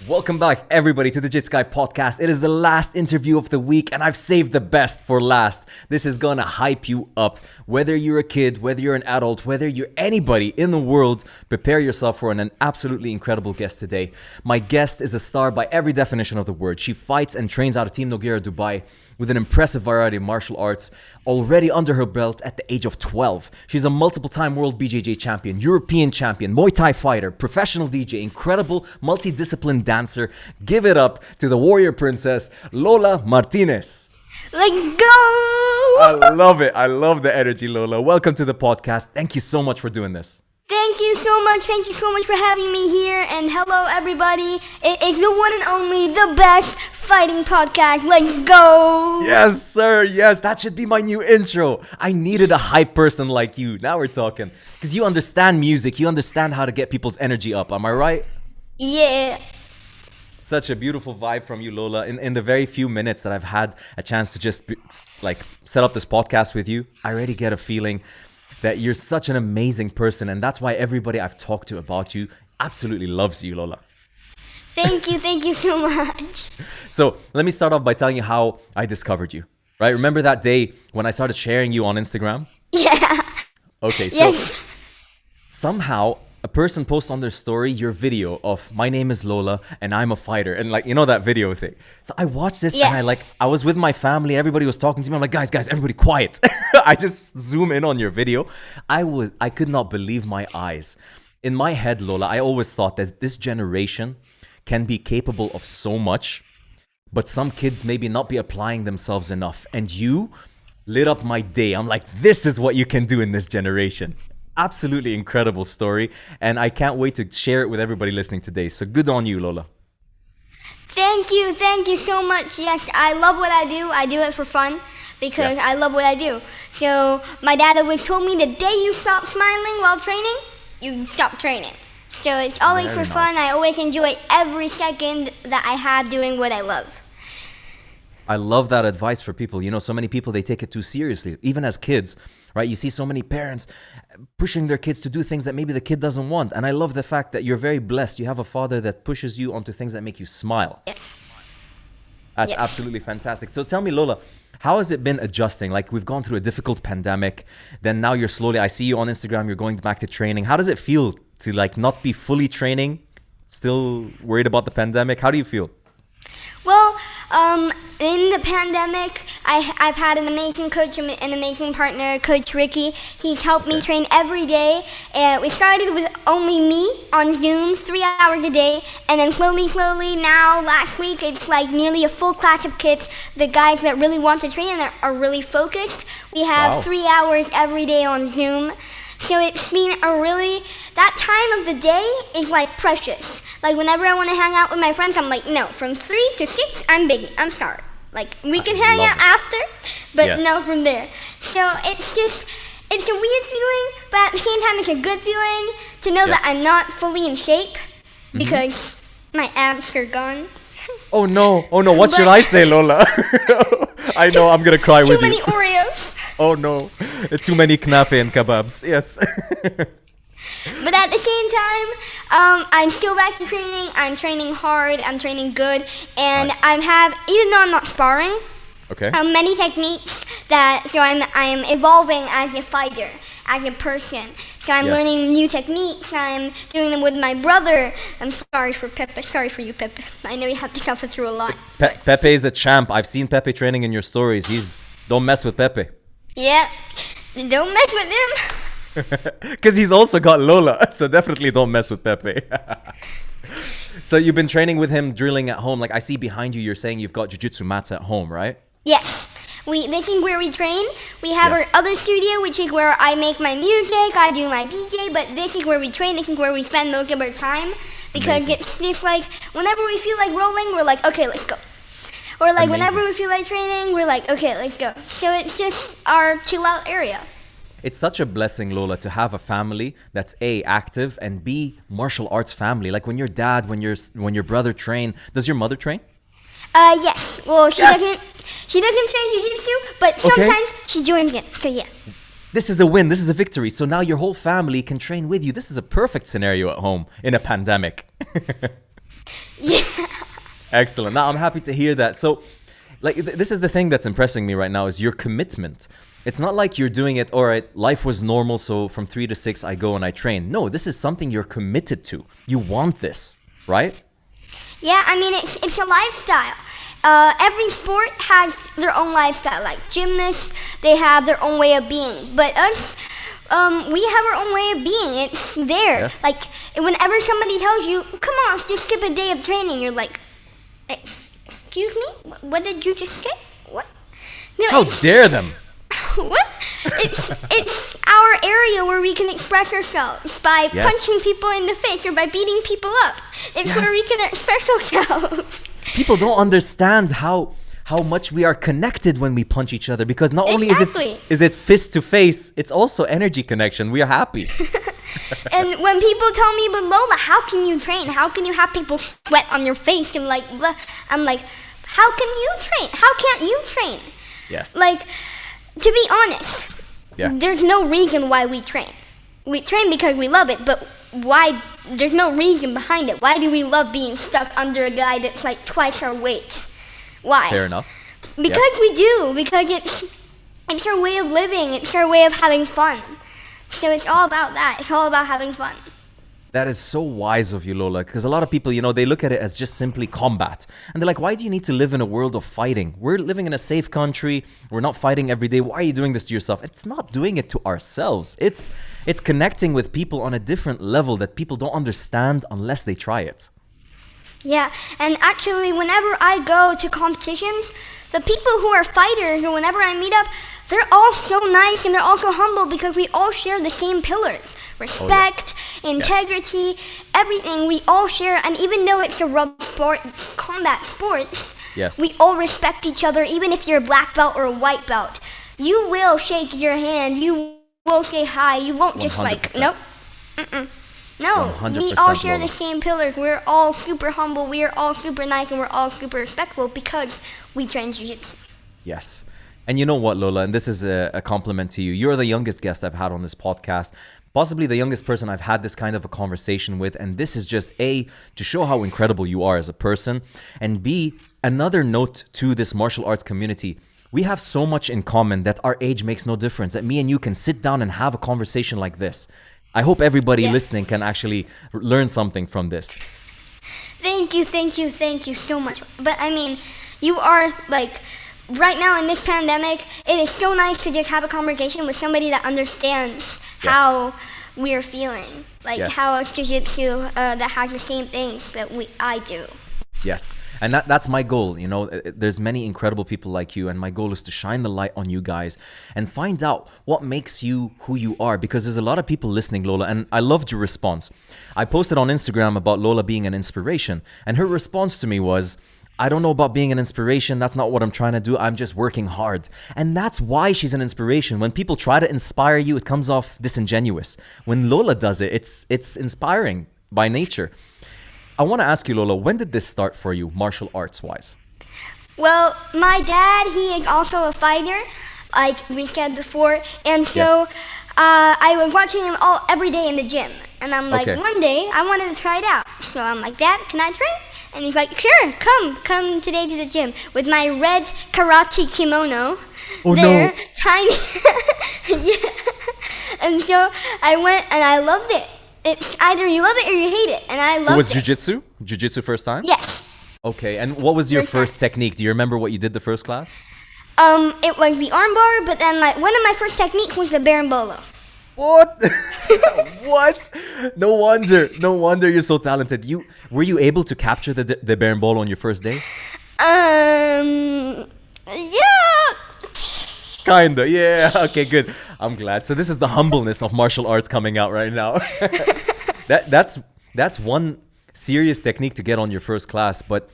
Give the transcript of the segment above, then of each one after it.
Welcome back, everybody, to the Jitsguy podcast. It is the last interview of the week, and I've saved the best for last. This is gonna hype you up. Whether you're a kid, whether you're an adult, whether you're anybody in the world, prepare yourself for an absolutely incredible guest today. My guest is a star by every definition of the word. She fights and trains out of Team Nogueira Dubai with an impressive variety of martial arts already under her belt at the age of 12. She's a multiple-time world BJJ champion, European champion, Muay Thai fighter, professional DJ, incredible multidiscipline dancer. Give it up to the warrior princess, Lola Martinez. Let's go! I love it. I love the energy, Lola. Welcome to the podcast. Thank you so much for doing this. Thank you so much. Thank you so much for having me here. And hello, everybody. It's the one and only, the best fighting podcast. Let's go! Yes, sir. Yes, that should be my new intro. I needed a hype person like you. Now we're talking. Because you understand music. You understand how to get people's energy up. Am I right? Yeah. Such a beautiful vibe from you, Lola. In the very few minutes that I've had a chance to just set up this podcast with you, I already get a feeling that you're such an amazing person, and that's why everybody I've talked to about you absolutely loves you, Lola. Thank you so much. So let me start off by telling you how I discovered you, right? Remember that day when I started sharing you on Instagram? Yeah. Okay, so Yes. somehow a person posts on their story your video of "My name is Lola and I'm a fighter," and that video thing. So I watched this Yeah. and I was with my family, everybody was talking to me. I'm like, guys, everybody quiet. I just zoom in on your video. I could not believe my eyes. In my head, Lola, I always thought that this generation can be capable of so much, but some kids maybe not be applying themselves enough. And you lit up my day. I'm like, this is what you can do in this generation. Absolutely incredible story, and I can't wait to share it with everybody listening today. So good on you, Lola. Thank you so much. Yes, I love what I do. I do it for fun because Yes. I love what I do. So my dad always told me the day you stop smiling while training, you stop training. So it's always Very for fun. nice. I always enjoy every second that I have doing what I love. I love that advice for people. You know, so many people, they take it too seriously, even as kids, right? You see so many parents pushing their kids to do things that maybe the kid doesn't want. And I love the fact that you're very blessed. You have a father that pushes you onto things that make you smile. Yes. That's Yes. absolutely fantastic. So tell me, Lola, how has it been adjusting? Like, we've gone through a difficult pandemic. Then now you're slowly, I see you on Instagram, you're going back to training. How does it feel to not be fully training, still worried about the pandemic? How do you feel? Well, in the pandemic, I've had an amazing coach and an amazing partner, Coach Ricky. He's helped me train every day. We started with only me on Zoom, 3 hours a day, and then slowly, now, last week, it's like nearly a full class of kids. The guys that really want to train and are really focused. We have Wow. 3 hours every day on Zoom. So it's been that time of the day is like precious. Like whenever I want to hang out with my friends, I'm like, no, from 3 to 6, I'm busy. I'm sorry. Like we can hang love out it. after, but Yes. no from there. So it's a weird feeling, but at the same time, it's a good feeling to know that Yes. I'm not fully in shape because my abs are gone. Oh no, what should But- I say, Lola? I know, I'm gonna cry Too with many you. Oreos. Oh no, too many knafe and kebabs, yes. But at the same time, I'm still back to training. I'm training hard. I'm training good, and Nice. even though I'm not sparring, Okay. many techniques so I'm evolving as a fighter, as a person. So I'm Yes. learning new techniques. I'm doing them with my brother. I'm sorry for Pepe. Sorry for you, Pepe. I know you have to suffer through a lot. Pepe is a champ. I've seen Pepe training in your stories. Don't mess with Pepe. Yeah, don't mess with him. Because he's also got Lola, so definitely don't mess with Pepe. So you've been training with him, drilling at home. Like I see behind you, you're saying you've got jiu-jitsu mats at home, right? Yes. This is where we train. We have Yes. our other studio, which is where I make my music, I do my DJ, but this is where we train. This is where we spend most of our time. Because Amazing. it's just like, whenever we feel like rolling, we're like, okay, let's go. Or like, whenever Amazing. we feel like training, we're like, okay, let's go. So it's just our chill out area. It's such a blessing, Lola, to have a family that's A, active, and B, martial arts family. Like when your dad, when your brother train. Does your mother train? Yes. Well, she doesn't train jiu-jitsu, but Okay. sometimes she joins it. So yeah. This is a win. This is a victory. So now your whole family can train with you. This is a perfect scenario at home in a pandemic. Yeah. Excellent. Now, I'm happy to hear that. So, like, this is the thing that's impressing me right now is your commitment. It's not like you're doing it, all right, life was normal, so from 3 to 6, I go and I train. No, this is something you're committed to. You want this, right? Yeah, I mean, it's a lifestyle. Every sport has their own lifestyle. Like gymnasts, they have their own way of being. But us, we have our own way of being. It's there. Yes. Like, whenever somebody tells you, come on, just skip a day of training, you're like, excuse me? What did you just say? What? No, How dare them? What? It's our area where we can express ourselves by Yes. punching people in the face or by beating people up. It's where we Yes. can express ourselves. People don't understand how much we are connected when we punch each other, because not only Exactly. is it fist to face, it's also energy connection. We are happy. And when people tell me, but Lola, how can you train? How can you have people sweat on your face and like, blah? I'm like, how can you train? How can't you train? Yes. Like, to be honest, Yeah. there's no reason why we train. We train because we love it, but why? There's no reason behind it. Why do we love being stuck under a guy that's like twice our weight? Why? Fair enough. Because we do. Because it's our way of living. It's our way of having fun. So it's all about that. It's all about having fun. That is so wise of you, Lola, because a lot of people, they look at it as just simply combat. And they're like, why do you need to live in a world of fighting? We're living in a safe country. We're not fighting every day. Why are you doing this to yourself? It's not doing it to ourselves. It's connecting with people on a different level that people don't understand unless they try it. Yeah, and actually, whenever I go to competitions, the people who are fighters, or whenever I meet up, they're all so nice and they're also humble because we all share the same pillars. Respect, integrity, everything we all share. And even though it's a rough sport, combat sport, Yes. we all respect each other. Even if you're a black belt or a white belt, you will shake your hand. You will say hi. You won't just like, 100%. nope. Mm-mm. No, we 100% all share the Lola. same pillars. We're all super humble. We are all super nice, and we're all super respectful because we train jiu-jitsu. Yes. And you know what, Lola, and this is a compliment to you. You're the youngest guest I've had on this podcast, possibly the youngest person I've had this kind of a conversation with. And this is just A, to show how incredible you are as a person, and B, another note to this martial arts community. We have so much in common that our age makes no difference, that me and you can sit down and have a conversation like this. I hope everybody listening can actually learn something from this. Thank you so much. But I mean, you are like, right now in this pandemic, it is so nice to just have a conversation with somebody that understands how we're feeling. Like how jiu-jitsu that has the same things that I do. Yes. And that's my goal. There's many incredible people like you, and my goal is to shine the light on you guys and find out what makes you who you are, because there's a lot of people listening, Lola, and I loved your response. I posted on Instagram about Lola being an inspiration, and her response to me was, I don't know about being an inspiration. That's not what I'm trying to do. I'm just working hard. And that's why she's an inspiration. When people try to inspire you, it comes off disingenuous. When Lola does it, it's inspiring by nature. I want to ask you, Lola, when did this start for you, martial arts wise? Well, my dad, he is also a fighter, like we said before, and so I was watching him every day in the gym, and I'm like, one day I wanted to try it out. So I'm like, Dad, can I train? And he's like, sure, come today to the gym with my red karate kimono. Oh, They're no. tiny. Yeah. And so I went and I loved it. It's either you love it or you hate it, and I loved It was it. jiu-jitsu? Jiu-jitsu first time? Yes. Okay, and what was your First time. first technique? Do you remember what you did the first class? It was the armbar, but then like one of my first techniques was the berimbolo. What? What? No wonder you're so talented. Were you able to capture the berimbolo on your first day? Yeah. Kinda, yeah. Okay, good. I'm glad. So this is the humbleness of martial arts coming out right now. That's one serious technique to get on your first class. But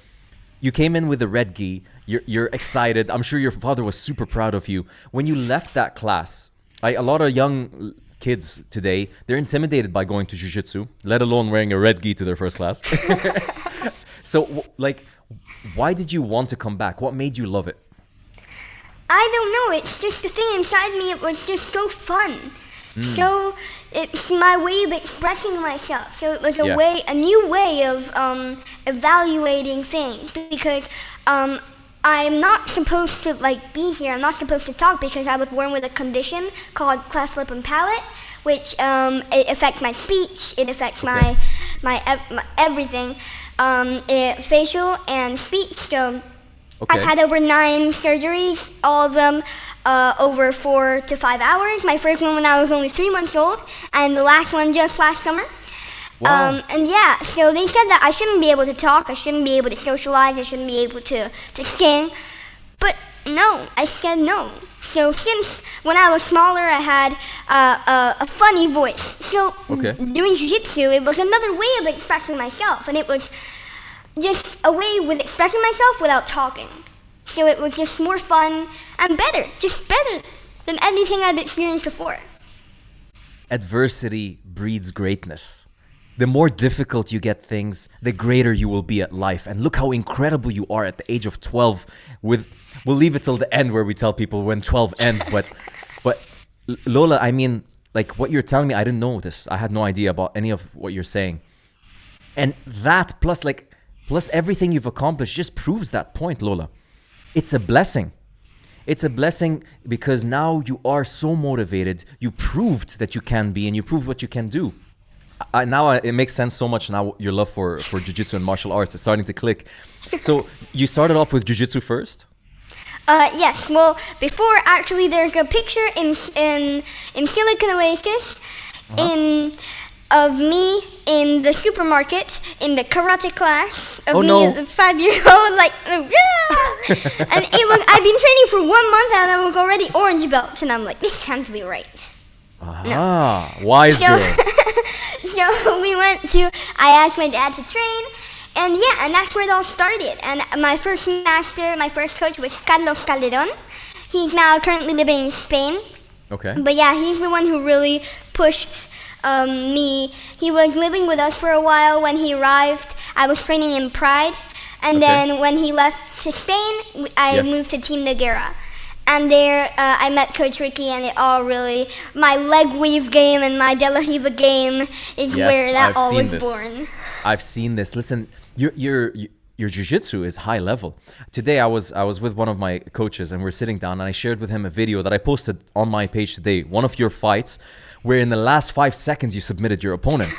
you came in with the red gi. You're excited. I'm sure your father was super proud of you. When you left that class, a lot of young kids today, they're intimidated by going to jiu-jitsu, let alone wearing a red gi to their first class. So, why did you want to come back? What made you love it? I don't know. It's just the thing inside me. It was just so fun. So it's my way of expressing myself. So it was Yeah. a new way of evaluating things, because I'm not supposed to like be here. I'm not supposed to talk because I was born with a condition called cleft lip and palate, which it affects my speech. It affects Okay. my everything, facial and speech. So Okay. I've had over 9 surgeries, all of them over 4 to 5 hours. My first one when I was only 3 months old, and the last one just last summer. Wow. And yeah, so they said that I shouldn't be able to talk, I shouldn't be able to socialize, I shouldn't be able to sing. But no, I said no. So since when I was smaller, I had a funny voice. So Okay. doing jiu-jitsu, it was another way of expressing myself, and it was just a way with expressing myself without talking. So it was just more fun and better, just better than anything I've experienced before. Adversity breeds greatness. The more difficult you get things, the greater you will be at life. And look how incredible you are at the age of 12. We'll leave it till the end where we tell people when 12 ends. But Lola, I mean, like what you're telling me, I didn't know this. I had no idea about any of what you're saying. And that plus everything you've accomplished just proves that point, Lola. It's a blessing. It's a blessing because now you are so motivated. You proved that you can be, and you proved what you can do. It makes sense so much now, your love for jiu-jitsu and martial arts. It's starting to click. So you started off with jiu-jitsu first? Yes. Well, before actually, there's a picture in Silicon Oasis of me in the supermarket in the karate class of as a 5-year-old, like yeah. And I've been training for 1 month and I was already orange belt, and I'm like, this can't be right. Wise girl. So I asked my dad to train, and yeah, and that's where it all started. And my first master, my first coach was Carlos Calderon. He's now currently living in Spain. Okay. But yeah, he's the one who really pushed me. He was living with us for a while. When he arrived, I was training in Pride. And then when he left to Spain, I moved to Team Noguera. And there, I met Coach Ricky, and it all really, my leg weave game and my De La Riva game is where that all was born. I've seen this. Listen, your jiu-jitsu is high level. Today, I was with one of my coaches, and we're sitting down, and I shared with him a video that I posted on my page today. One of your fights, where in the last 5 seconds you submitted your opponent.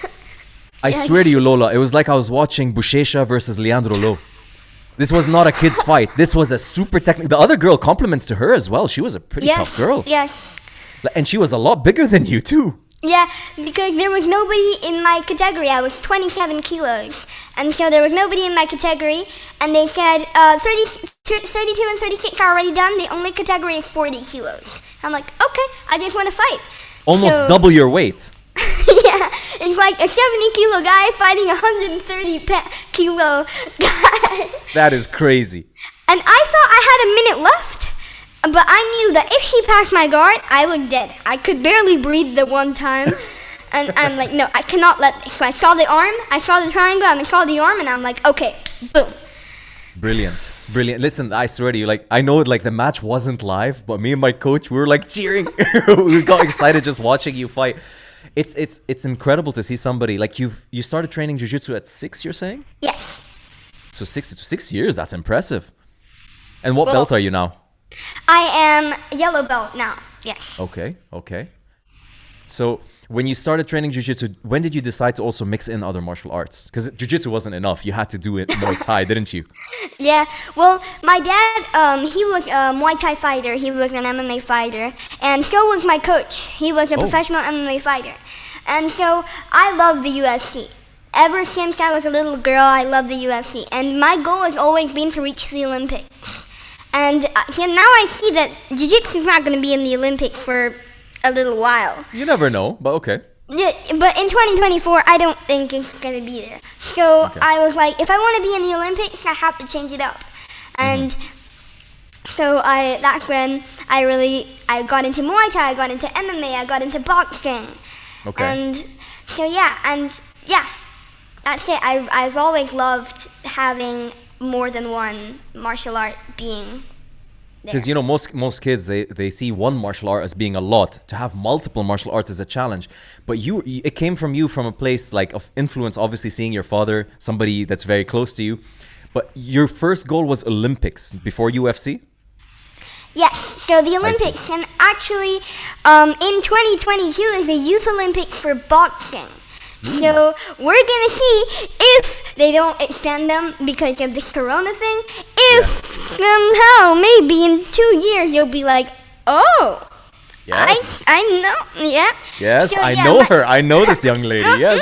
I swear to you, Lola, it was like I was watching Buchecha versus Leandro Lo. This was not a kid's fight. This was a super technical. The other girl, compliments to her as well. She was a pretty tough girl. Yes. And she was a lot bigger than you too. Yeah, because there was nobody in my category. I was 27 kilos. And so there was nobody in my category. And they said 32 and 36 are already done. The only category is 40 kilos. I'm like, okay, I just want to fight. Almost double your weight. Yeah, it's like a 70-kilo guy fighting a 130-kilo guy. That is crazy. And I thought I had a minute left, but I knew that if she passed my guard, I was dead. I could barely breathe the one time. And I'm like, no, I cannot let this. So I saw the arm, I saw the triangle, and I saw the arm, and I'm like, okay, boom. Brilliant. Listen, I swear to you, like, I know like the match wasn't live, but me and my coach, we were like cheering. We got excited just watching you fight. It's incredible to see somebody like you started training jiu-jitsu at 6, you're saying? Yes. So 6 years, that's impressive. And what belt are you now? I am yellow belt now, yes. Okay. So when you started training jiu-jitsu, when did you decide to also mix in other martial arts? Because jiu-jitsu wasn't enough. You had to do it Muay Thai, didn't you? Yeah, well, my dad, he was a Muay Thai fighter. He was an MMA fighter. And so was my coach. He was a professional MMA fighter. And so I love the UFC. Ever since I was a little girl, I loved the UFC. And my goal has always been to reach the Olympics. And now I see that jiu-jitsu is not going to be in the Olympics for a little while. You never know, but okay. Yeah, but in 2024, I don't think it's going to be there. So I was like, if I want to be in the Olympics, I have to change it up. And so that's when I got into Muay Thai, I got into MMA, I got into boxing. Okay. And so that's it. I've always loved having more than one martial art being Because you know, most kids they see one martial art as being a lot. To have multiple martial arts is a challenge. But it came from you from a place like of influence. Obviously, seeing your father, somebody that's very close to you. But your first goal was Olympics before UFC. Yes. So the Olympics, and actually, in 2022 is the Youth Olympics for boxing. So we're gonna see if they don't extend them because of this Corona thing. If somehow, maybe in 2 years, you'll be like, oh, yes, I know, yeah. Yes, so, I know her. I know this young lady. Yes.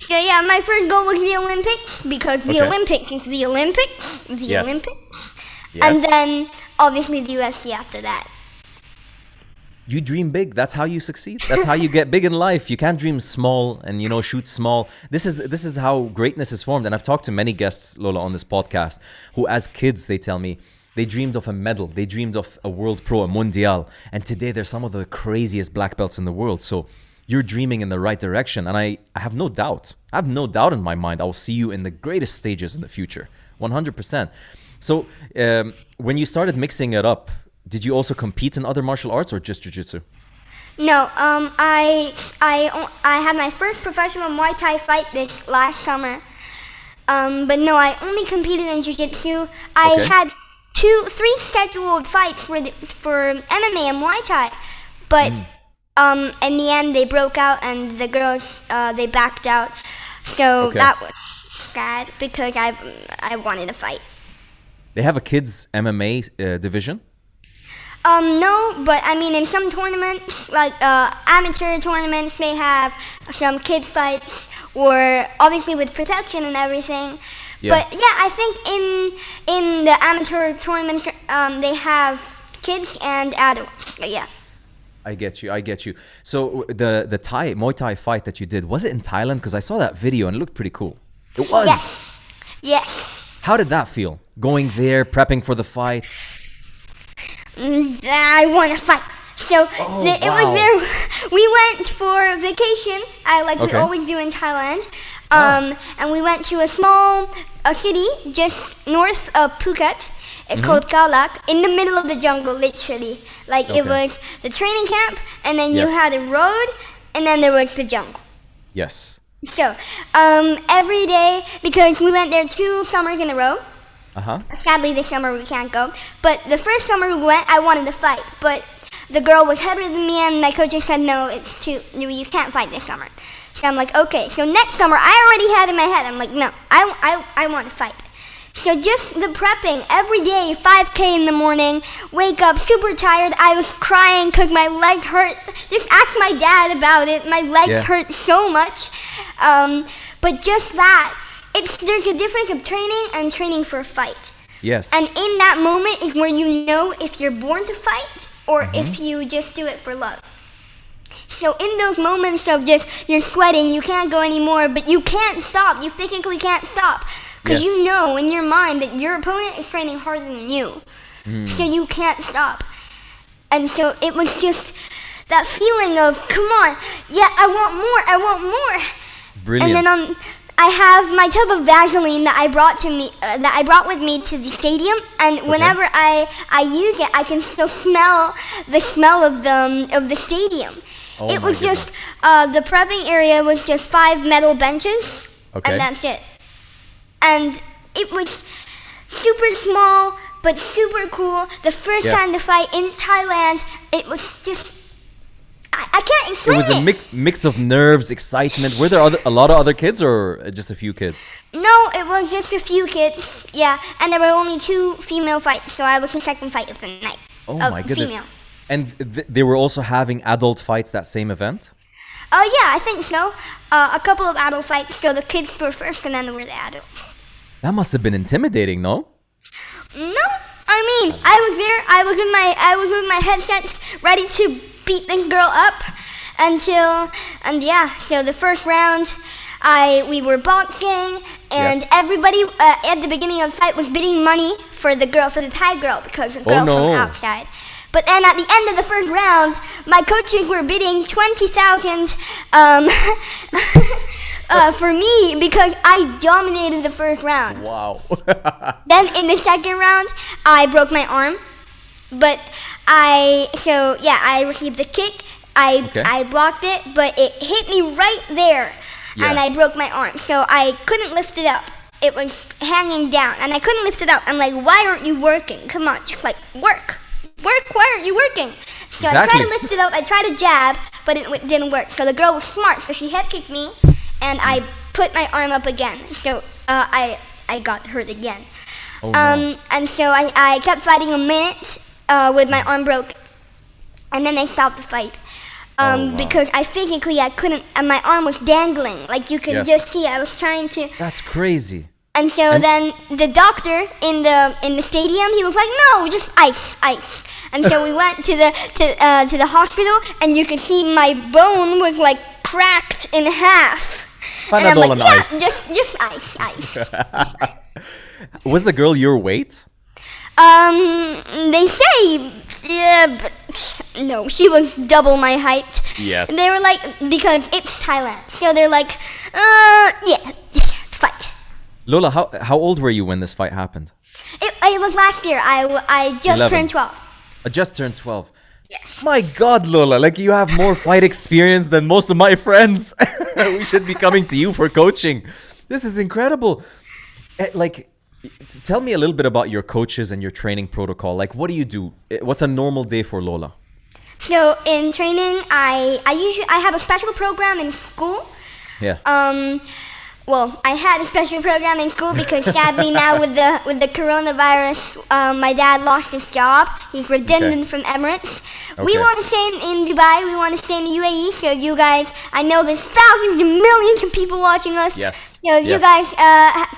So yeah, my first goal was the Olympics because the Olympics is the Olympics, Olympics, and then obviously the UFC after that. You dream big. That's how you succeed. That's how you get big in life. You can't dream small and, you know, shoot small. This is how greatness is formed. And I've talked to many guests, Lola, on this podcast, who as kids, they tell me, they dreamed of a medal. They dreamed of a world pro, a mundial. And today they're some of the craziest black belts in the world. So you're dreaming in the right direction. And I have no doubt. I have no doubt in my mind I will see you in the greatest stages in the future. 100%. So when you started mixing it up, did you also compete in other martial arts or just jiu-jitsu? No, I had my first professional Muay Thai fight this last summer. But no, I only competed in jiu-jitsu. I had 3 scheduled fights for MMA and Muay Thai, but in the end they broke out and the girls they backed out. So that was sad because I wanted to fight. They have a kids MMA division? No, but I mean in some tournaments, like amateur tournaments, they have some kids fights, or obviously with protection and everything. Yeah. But yeah, I think in the amateur tournaments, they have kids and adults. But yeah. I get you. So the Muay Thai fight that you did, was it in Thailand? Because I saw that video and it looked pretty cool. It was. Yes. How did that feel? Going there, prepping for the fight. I want to fight. So it was there. We went for vacation. We always do in Thailand. And we went to a city just north of Phuket. It's called Kalak, in the middle of the jungle, literally. It was the training camp, and then you had a road, and then there was the jungle. Yes. So every day, because we went there 2 summers in a row. Sadly, this summer we can't go. But the first summer we went, I wanted to fight. But the girl was heavier than me, and my coach said, no, you can't fight this summer. So I'm like, okay. So next summer, I already had in my head, I'm like, no, I want to fight. So just the prepping, every day, 5K in the morning, wake up super tired. I was crying because my legs hurt. Just ask my dad about it. My legs hurt so much. But just that. There's a difference of training and training for a fight. Yes. And in that moment is where you know if you're born to fight or if you just do it for love. So in those moments of just you're sweating, you can't go anymore, but you can't stop. You physically can't stop because you know in your mind that your opponent is training harder than you. So you can't stop. And so it was just that feeling of, come on, I want more. Brilliant. And then I have my tub of Vaseline that I brought with me to the stadium, and whenever I use it, I can still smell the smell of the stadium. It was just the prepping area was just 5 metal benches, and that's it. And it was super small but super cool. The first time to fight in Thailand, it was just. I can't explain it. It was a mix of nerves, excitement. Were there a lot of other kids or just a few kids? No, it was just a few kids. Yeah, and there were only 2 female fights, so I was the second fight of the night. Oh my goodness. Female. And they were also having adult fights that same event? Yeah, I think so. A couple of adult fights, so the kids were first and then there were the adults. That must have been intimidating, no? No, I mean, I was with my headsets ready to beat this girl up so the first round we were boxing and everybody at the beginning of the fight was bidding money for the Thai girl because the girl from outside. But then at the end of the first round, my coaches were bidding 20,000 for me because I dominated the first round. Wow. Then in the second round, I broke my arm, but I received the kick. I blocked it, but it hit me right there, and I broke my arm. So I couldn't lift it up. It was hanging down, and I couldn't lift it up. I'm like, why aren't you working? Come on, just like work. Why aren't you working? So I tried to lift it up. I tried to jab, but it didn't work. So the girl was smart, so she head kicked me, and I put my arm up again. So I got hurt again. Oh, no. And so I kept fighting a minute with my arm broken, and then I stopped the fight. Because I couldn't, and my arm was dangling. Like you could just see, I was trying to. That's crazy. And so then the doctor in the stadium, he was like, "No, just ice." And so we went to the hospital, and you could see my bone was like cracked in half. And I'm like, ice. Just ice. Was the girl your weight? They say, but no, she was double my height. Yes. They were like, because it's Thailand, so they're like, fight. Lola, how old were you when this fight happened? It was last year. I just 11. turned 12. I just turned 12. Yes. My God, Lola, like you have more fight experience than most of my friends. We should be coming to you for coaching. This is incredible. Tell me a little bit about your coaches and your training protocol. Like, what do you do? What's a normal day for Lola? So in training, I have a special program in school. Yeah. Well, I had a special program in school because sadly now with the coronavirus, my dad lost his job. He's redundant from Emirates. We want to stay in Dubai. We want to stay in the UAE. So you guys, I know there's thousands and millions of people watching us. Yes. You guys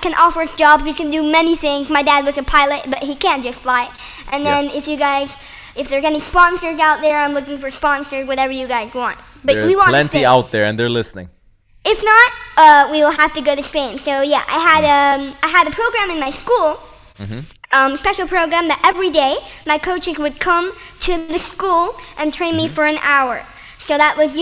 can offer us jobs. We can do many things. My dad was a pilot, but he can't just fly. And then if there's any sponsors out there, I'm looking for sponsors, whatever you guys want. But There's we want plenty out there, and they're listening. If not, we will have to go to Spain. So yeah, I had a program in my school, special program that every day my coaches would come to the school and train me for an hour. So that was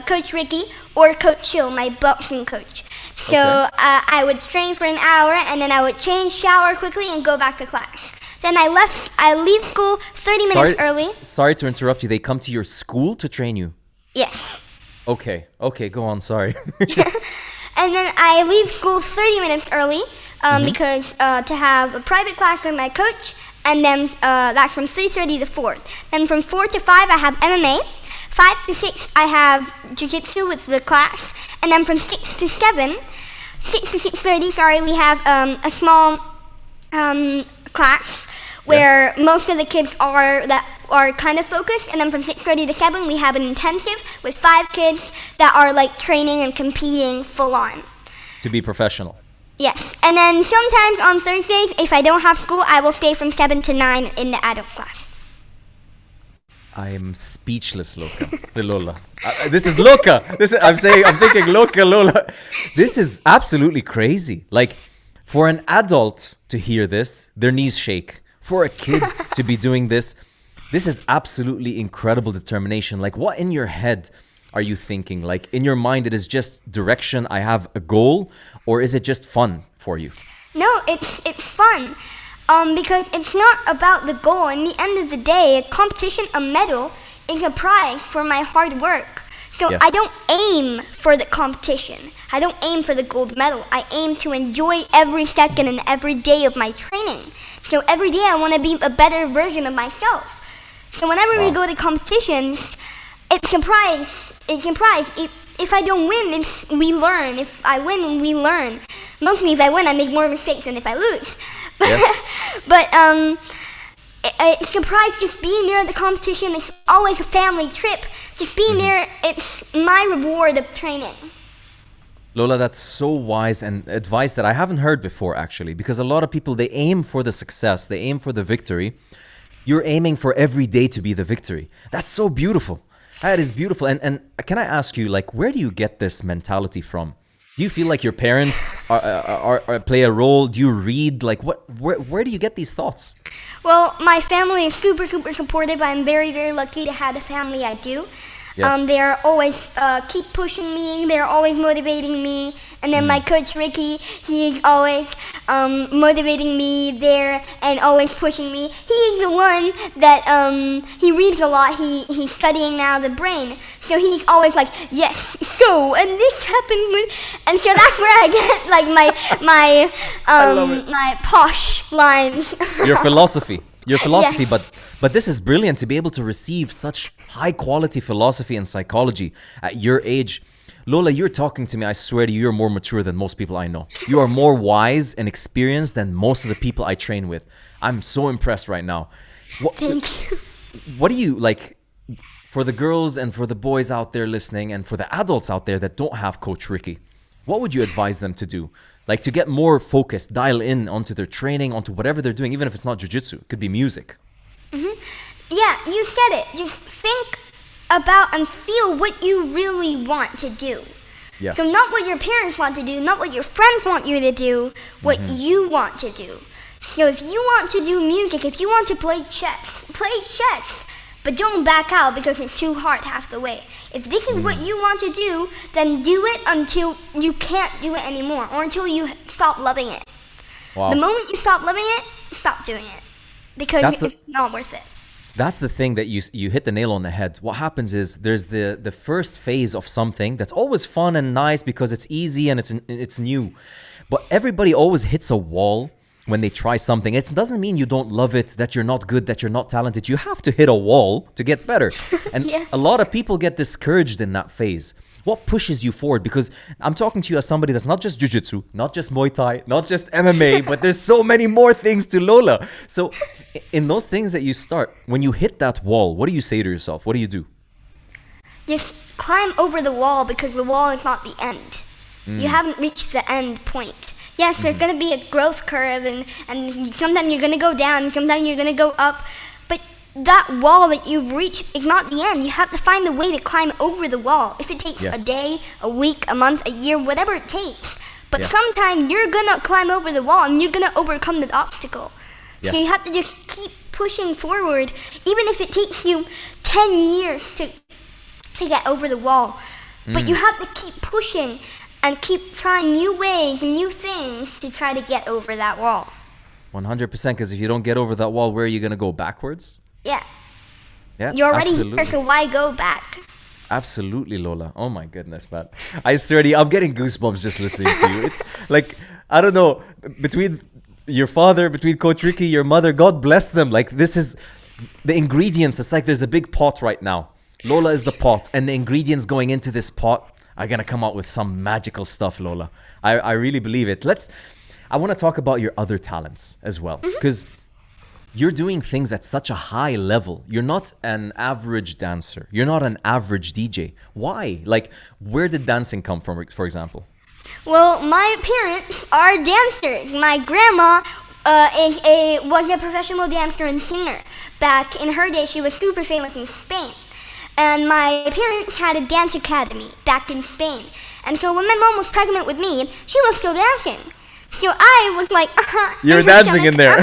Coach Ricky or Coach Chill, my boxing coach. So I would train for an hour, and then I would change, shower quickly, and go back to class. Then I leave school 30 minutes early. Sorry to interrupt you. They come to your school to train you? Yes. Okay, go on, sorry. And then I leave school 30 minutes early because to have a private class with my coach, and then that's from 3:30 to 4. Then from 4 to 5 I have MMA, 5 to 6 I have Jiu-Jitsu with the class, and then from 6 to 7, 6 to 6:30, we have a small class where most of the kids are kind of focused, and then from 6:30 to 7 we have an intensive with 5 kids that are like training and competing full on. To be professional. Yes, and then sometimes on Thursdays, if I don't have school, I will stay from 7 to 9 in the adult class. I'm speechless, Lola. This is Loca. I'm thinking Lola. This is absolutely crazy. Like, for an adult to hear this, their knees shake. For a kid to be doing this is absolutely incredible determination. Like, what in your head are you thinking? Like, in your mind, it is just direction, I have a goal, or is it just fun for you? No, it's fun. Because it's not about the goal. In the end of the day, a competition, a medal, is a prize for my hard work. So I don't aim for the competition. I don't aim for the gold medal. I aim to enjoy every second and every day of my training. So every day I want to be a better version of myself. So whenever we go to competitions, it's a prize. If I don't win, we learn. If I win, we learn. Mostly if I win, I make more mistakes than if I lose. But it's a prize just being there at the competition. It's always a family trip. Just being there, it's my reward of training. Lola, that's so wise and advice that I haven't heard before, actually, because a lot of people, they aim for the success, they aim for the victory. You're aiming for every day to be the victory. That's so beautiful. That is beautiful. And can I ask you, like, where do you get this mentality from? Do you feel like your parents play a role? Do you read? Like, where do you get these thoughts? Well, my family is super, super supportive. I'm very, very lucky to have the family I do. Yes. They're always keep pushing me. They're always motivating me. And then my coach Ricky, he's always motivating me there and always pushing me. He's the one that he reads a lot. He's studying now the brain, so he's always like, yes. So and this happened with, and so that's where I get like my posh lines. Your philosophy. Yes. But this is brilliant to be able to receive such high quality philosophy and psychology at your age. Lola, you're talking to me, I swear to you, you're more mature than most people I know. You are more wise and experienced than most of the people I train with. I'm so impressed right now. Thank you. What do you, like, for the girls and for the boys out there listening and for the adults out there that don't have Coach Ricky, what would you advise them to do? Like, to get more focused, dial in onto their training, onto whatever they're doing, even if it's not jiu-jitsu, it could be music. Yeah, you said it. Just think about and feel what you really want to do. Yes. So not what your parents want to do, not what your friends want you to do, what you want to do. So if you want to do music, if you want to play chess, but don't back out because it's too hard half the way. If this is what you want to do, then do it until you can't do it anymore or until you stop loving it. Wow. The moment you stop loving it, stop doing it because it's not worth it. That's the thing that you hit the nail on the head. What happens is there's the first phase of something that's always fun and nice because it's easy and it's new. But everybody always hits a wall when they try something. It doesn't mean you don't love it, that you're not good, that you're not talented. You have to hit a wall to get better. And Yeah. a lot of people get discouraged in that phase. What pushes you forward? Because I'm talking to you as somebody that's not just jiu-jitsu, not just Muay Thai, not just MMA, but there's so many more things to Lola. So in those things that you start, when you hit that wall, what do you say to yourself? What do you do? Just climb over the wall because the wall is not the end. You haven't reached the end point. Yes, there's going to be a growth curve and sometimes you're going to go down, sometimes you're going to go up. But that wall that you've reached is not the end. You have to find a way to climb over the wall. If it takes Yes. a day, a week, a month, a year, whatever it takes. But Yeah. sometime you're going to climb over the wall and you're going to overcome the obstacle. So Yes. you have to just keep pushing forward, even if it takes you 10 years to get over the wall. But you have to keep pushing and keep trying new ways and new things to try to get over that wall. 100%, because if you don't get over that wall, where are you going to go? Backwards? Yeah. Yeah, You're already absolutely. here, so why go back? Absolutely, Lola. Oh my goodness, man. I swear to you, I'm getting goosebumps just listening to you. It's like, I don't know, between your father, between Coach Ricky, your mother, God bless them. Like, this is the ingredients. It's like there's a big pot right now. Lola is the pot, and the ingredients going into this pot are going to come out with some magical stuff, Lola. I really believe it. I want to talk about your other talents as well, because you're doing things at such a high level. You're not an average dancer. You're not an average DJ. Why? Like, where did dancing come from, for example? Well, my parents are dancers. My grandma was a professional dancer and singer. Back in her day, she was super famous in Spain. And my parents had a dance academy back in Spain. And so when my mom was pregnant with me, she was still dancing. So I was like, You were dancing in there.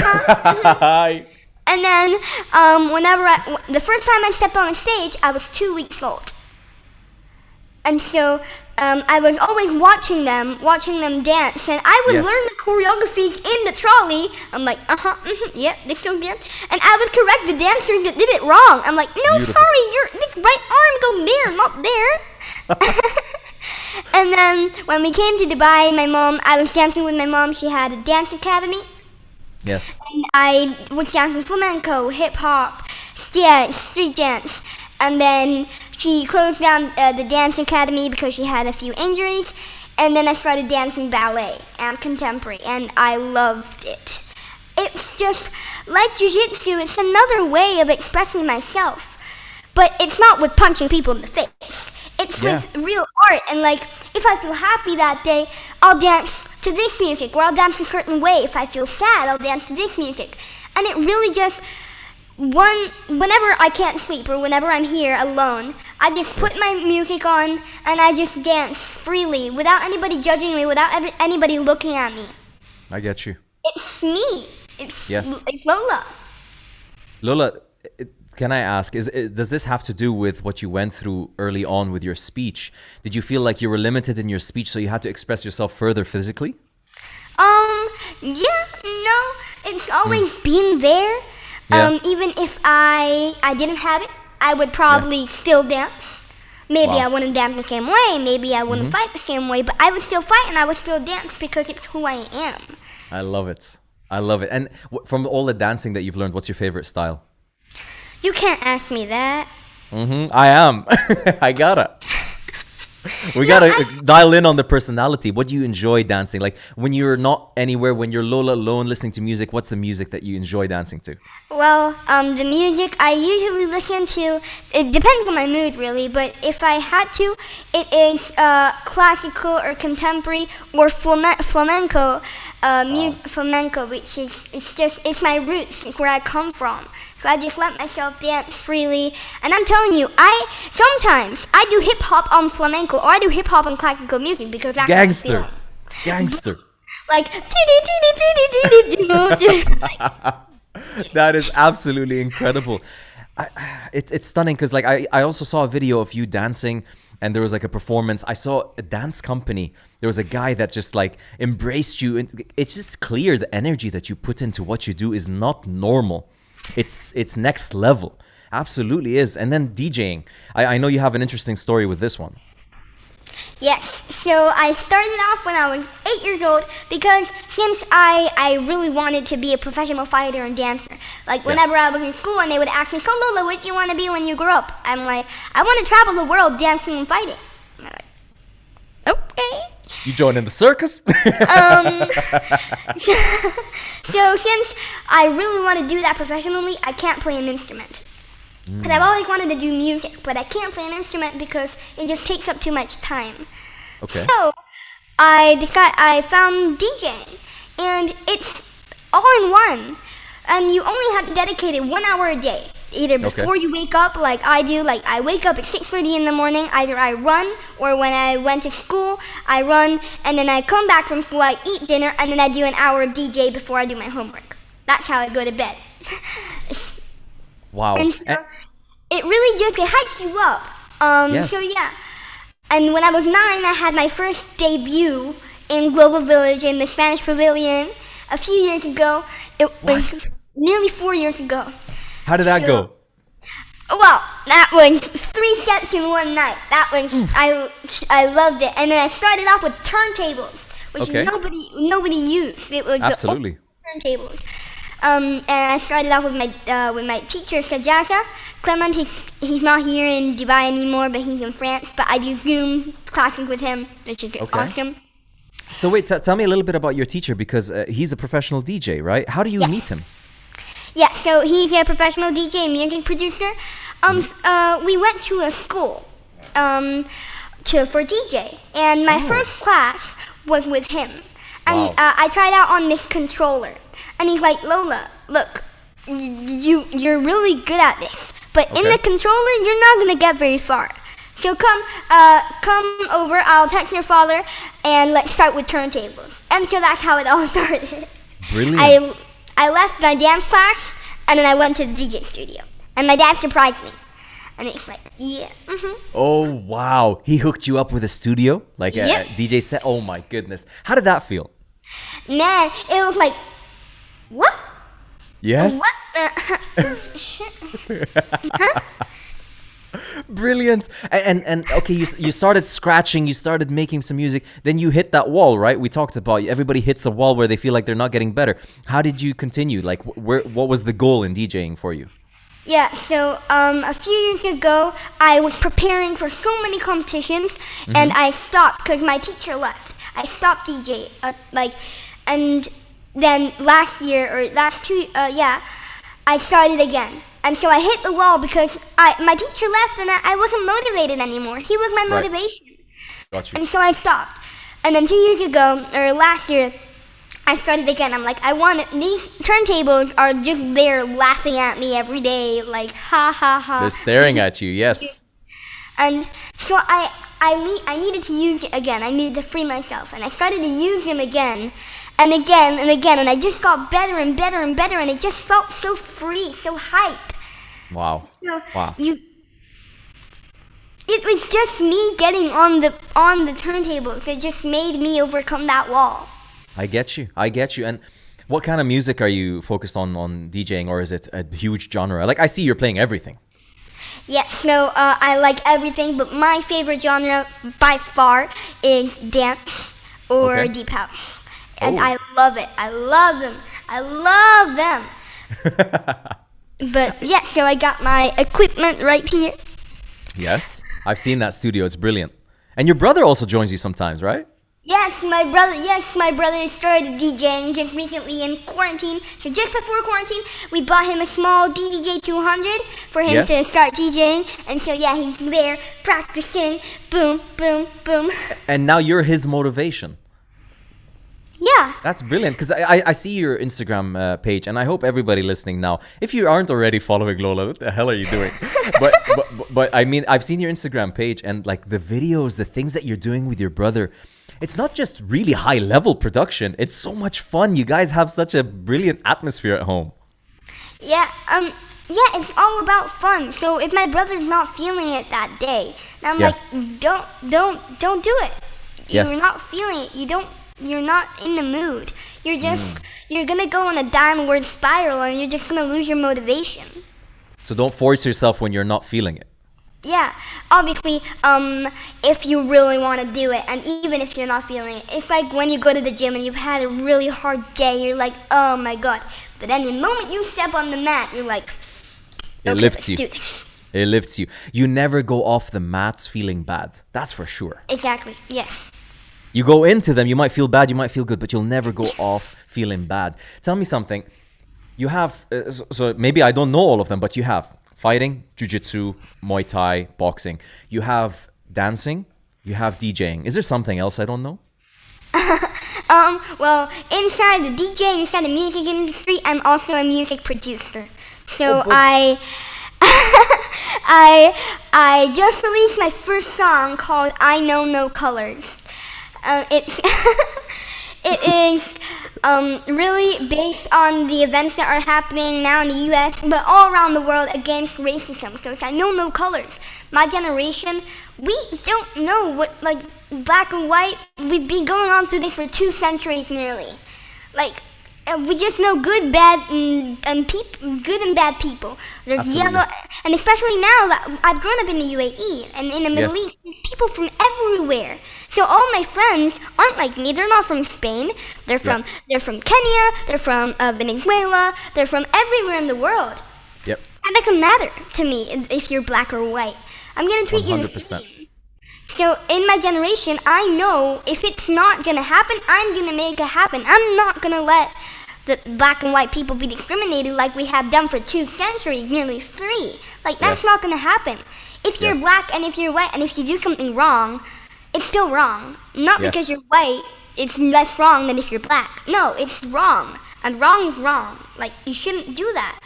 And then the first time I stepped on a stage, I was 2 weeks old. And so I was always watching them dance, and I would Yes. learn the choreography in the trolley. I'm like, yep, this goes there. And I would correct the dancers that did it wrong. I'm like, no, Beautiful. sorry, this right arm goes there, not there. And then when we came to Dubai, I was dancing with my mom. She had a dance academy. Yes. And I was dancing flamenco, hip hop, dance, street dance. And then she closed down the dance academy because she had a few injuries. And then I started dancing ballet and contemporary, and I loved it. It's just like jiu-jitsu, it's another way of expressing myself. But it's not with punching people in the face. It's with real art, and like, if I feel happy that day, I'll dance to this music, or I'll dance a certain way. If I feel sad, I'll dance to this music. And it really just, whenever I can't sleep, or whenever I'm here alone, I just put my music on, and I just dance freely, without anybody judging me, without anybody looking at me. I get you. It's me. It's Yes. Lola. Lola, Can I ask, does this have to do with what you went through early on with your speech? Did you feel like you were limited in your speech, so you had to express yourself further physically? Yeah, no, it's always been there. Yeah. Even if I didn't have it, I would probably still dance. Maybe Wow. I wouldn't dance the same way. Maybe I wouldn't fight the same way, but I would still fight and I would still dance because it's who I am. I love it. I love it. And from all the dancing that you've learned, what's your favorite style? You can't ask me that. I am. I gotta. We gotta dial in on the personality. What do you enjoy dancing? Like when you're not anywhere, when you're Lola alone listening to music, what's the music that you enjoy dancing to? Well, the music I usually listen to, it depends on my mood really, but if I had to, it is classical or contemporary or flamenco, flamenco, which is, it's my roots, it's where I come from. So I just let myself dance freely. And I'm telling you, sometimes I do hip hop on flamenco or I do hip hop on classical music because that's Gangster. what I feel. Gangster. Like, That is absolutely incredible. It's stunning because like I also saw a video of you dancing and there was like a performance. I saw a dance company. There was a guy that just like embraced you. And it's just clear the energy that you put into what you do is not normal. It's next level. Absolutely is. And then DJing. I know you have an interesting story with this one. Yes, so I started off when I was 8 years old because since I really wanted to be a professional fighter and dancer. Like whenever I was in school and they would ask me, so Lola, what do you want to be when you grow up? I'm like, I want to travel the world dancing and fighting. I'm like, okay. You joined in the circus? So since I really want to do that professionally, I can't play an instrument. But I've always wanted to do music, but I can't play an instrument because it just takes up too much time. Okay. So I found DJing, and it's all in one. And you only have to dedicate it 1 hour a day. Either before you wake up, like I do, like I wake up at 6:30 in the morning, either I run, or when I went to school, I run, and then I come back from school, I eat dinner, and then I do an hour of DJ before I do my homework. That's how I go to bed. Wow. And so it really just, it hypes you up. Yes. So yeah. And when I was 9, I had my first debut in Global Village in the Spanish Pavilion a few years ago. It was nearly 4 years ago. How did that go? Well, that was 3 sets in one night. That was, I loved it. And then I started off with turntables, which nobody used. It was absolutely the turntables. And I started off with my teacher, Sajasa. Clement, he's not here in Dubai anymore, but he's in France. But I do Zoom classes with him, which is awesome. So wait, tell me a little bit about your teacher because he's a professional DJ, right? How do you meet him? Yeah, so he's a professional DJ and music producer. We went to a school for DJ, and my first class was with him. And I tried out on this controller, and he's like, Lola, look, you're really good at this, but in the controller, you're not gonna get very far. So come over, I'll text your father, and let's start with turntables. And so that's how it all started. Brilliant. I left my dance class, and then I went to the DJ studio. And my dad surprised me. And it's like, yeah. Oh, wow. He hooked you up with a studio? Like a DJ set? Oh, my goodness. How did that feel? Man, it was like, what? Yes? Huh? Brilliant. And okay, you started scratching, you started making some music, then you hit that wall, right? We talked about everybody hits a wall where they feel like they're not getting better. How did you continue? Like, what was the goal in DJing for you? Yeah, so a few years ago, I was preparing for so many competitions, and I stopped because my teacher left. I stopped DJ, and then last year, or last 2, I started again. And so I hit the wall because my teacher left and I wasn't motivated anymore. He was my motivation. Got you. And so I stopped. And then 2 years ago, or last year, I started again. I'm like, these turntables are just there laughing at me every day, like, ha, ha, ha. They're staring at you, yes. And so I needed to use it again. I needed to free myself. And I started to use them again. And again and again, and I just got better and better and better, and it just felt so free, so hype. Wow. So Wow. it was just me getting on the turntables that just made me overcome that wall. I get you. And what kind of music are you focused on DJing, or is it a huge genre? Like, I see you're playing everything. Yeah, so I like everything, but my favorite genre by far is dance or deep house. And I love it. I love them. I love them. But yeah, so I got my equipment right here. Yes, I've seen that studio. It's brilliant. And your brother also joins you sometimes, right? Yes, my brother started DJing just recently in quarantine. So just before quarantine, we bought him a small DVJ 200 for him to start DJing. And so yeah, he's there practicing. Boom, boom, boom. And now you're his motivation. Yeah. That's brilliant, because I see your Instagram page, and I hope everybody listening now, if you aren't already following Lola, what the hell are you doing? but I mean, I've seen your Instagram page, and like the videos, the things that you're doing with your brother, it's not just really high level production. It's so much fun. You guys have such a brilliant atmosphere at home. Yeah, it's all about fun. So if my brother's not feeling it that day, then I'm like, don't do it. Yes. You're not feeling it. You're not in the mood. You're gonna go on a downward spiral, and you're just gonna lose your motivation. So don't force yourself when you're not feeling it. Yeah, obviously, if you really want to do it, and even if you're not feeling it, it's like when you go to the gym and you've had a really hard day, you're like, oh my god. But then the moment you step on the mat, you're like, it lifts you. It lifts you. You never go off the mats feeling bad. That's for sure. Exactly, yes. You go into them, you might feel bad, you might feel good, but you'll never go off feeling bad. Tell me something. You have, so maybe I don't know all of them, but you have fighting, jiu-jitsu, Muay Thai, boxing. You have dancing, you have DJing. Is there something else I don't know? Well, inside the DJ, inside the music industry, I'm also a music producer. So I just released my first song called I Know No Colors. It is really based on the events that are happening now in the U.S., but all around the world against racism. So it's I Know No Colors. My generation, we don't know what, like, black and white, we've been going on through this for 2 centuries nearly. Like, we just know good, bad, and good and bad people. There's yellow, and especially now that I've grown up in the UAE and in the Middle East, there's people from everywhere. So all my friends aren't like me. They're not from Spain. They're from Kenya. They're from Venezuela. They're from everywhere in the world. Yep. And it doesn't matter to me if you're black or white. I'm gonna treat 100%. You the same. So in my generation, I know if it's not gonna happen, I'm gonna make it happen. I'm not gonna let the black and white people be discriminated like we have done for 2 centuries, nearly 3. Like, that's not gonna happen. If you're black and if you're white and if you do something wrong, it's still wrong. Not because you're white, it's less wrong than if you're black. No, it's wrong. And wrong is wrong. Like, you shouldn't do that.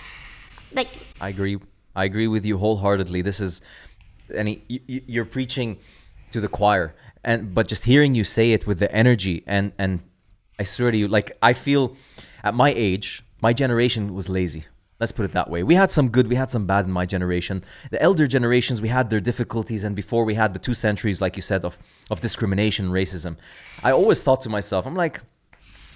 Like, I agree with you wholeheartedly. This is, and you're preaching to the choir, but just hearing you say it with the energy, and I swear to you, like, I feel at my age, my generation was lazy. Let's put it that way. We had some good, we had some bad in my generation. The elder generations, we had their difficulties, and before we had the 2 centuries, like you said, of discrimination, racism. I always thought to myself, I'm like,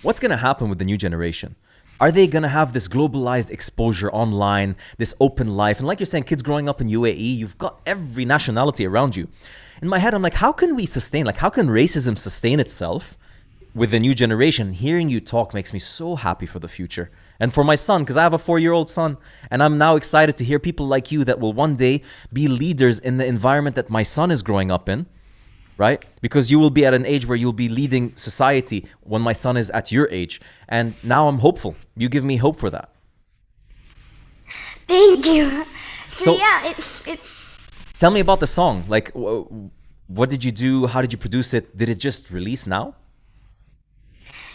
what's going to happen with the new generation? Are they going to have this globalized exposure online, this open life? And like you're saying, kids growing up in UAE, you've got every nationality around you. In my head, I'm like, how can we sustain, like, how can racism sustain itself with the new generation? Hearing you talk makes me so happy for the future. And for my son, because I have a 4-year-old son, and I'm now excited to hear people like you that will one day be leaders in the environment that my son is growing up in, right? Because you will be at an age where you'll be leading society when my son is at your age. And now I'm hopeful. You give me hope for that. Thank you. So yeah, it's... Tell me about the song. Like, what did you do? How did you produce it? Did it just release now?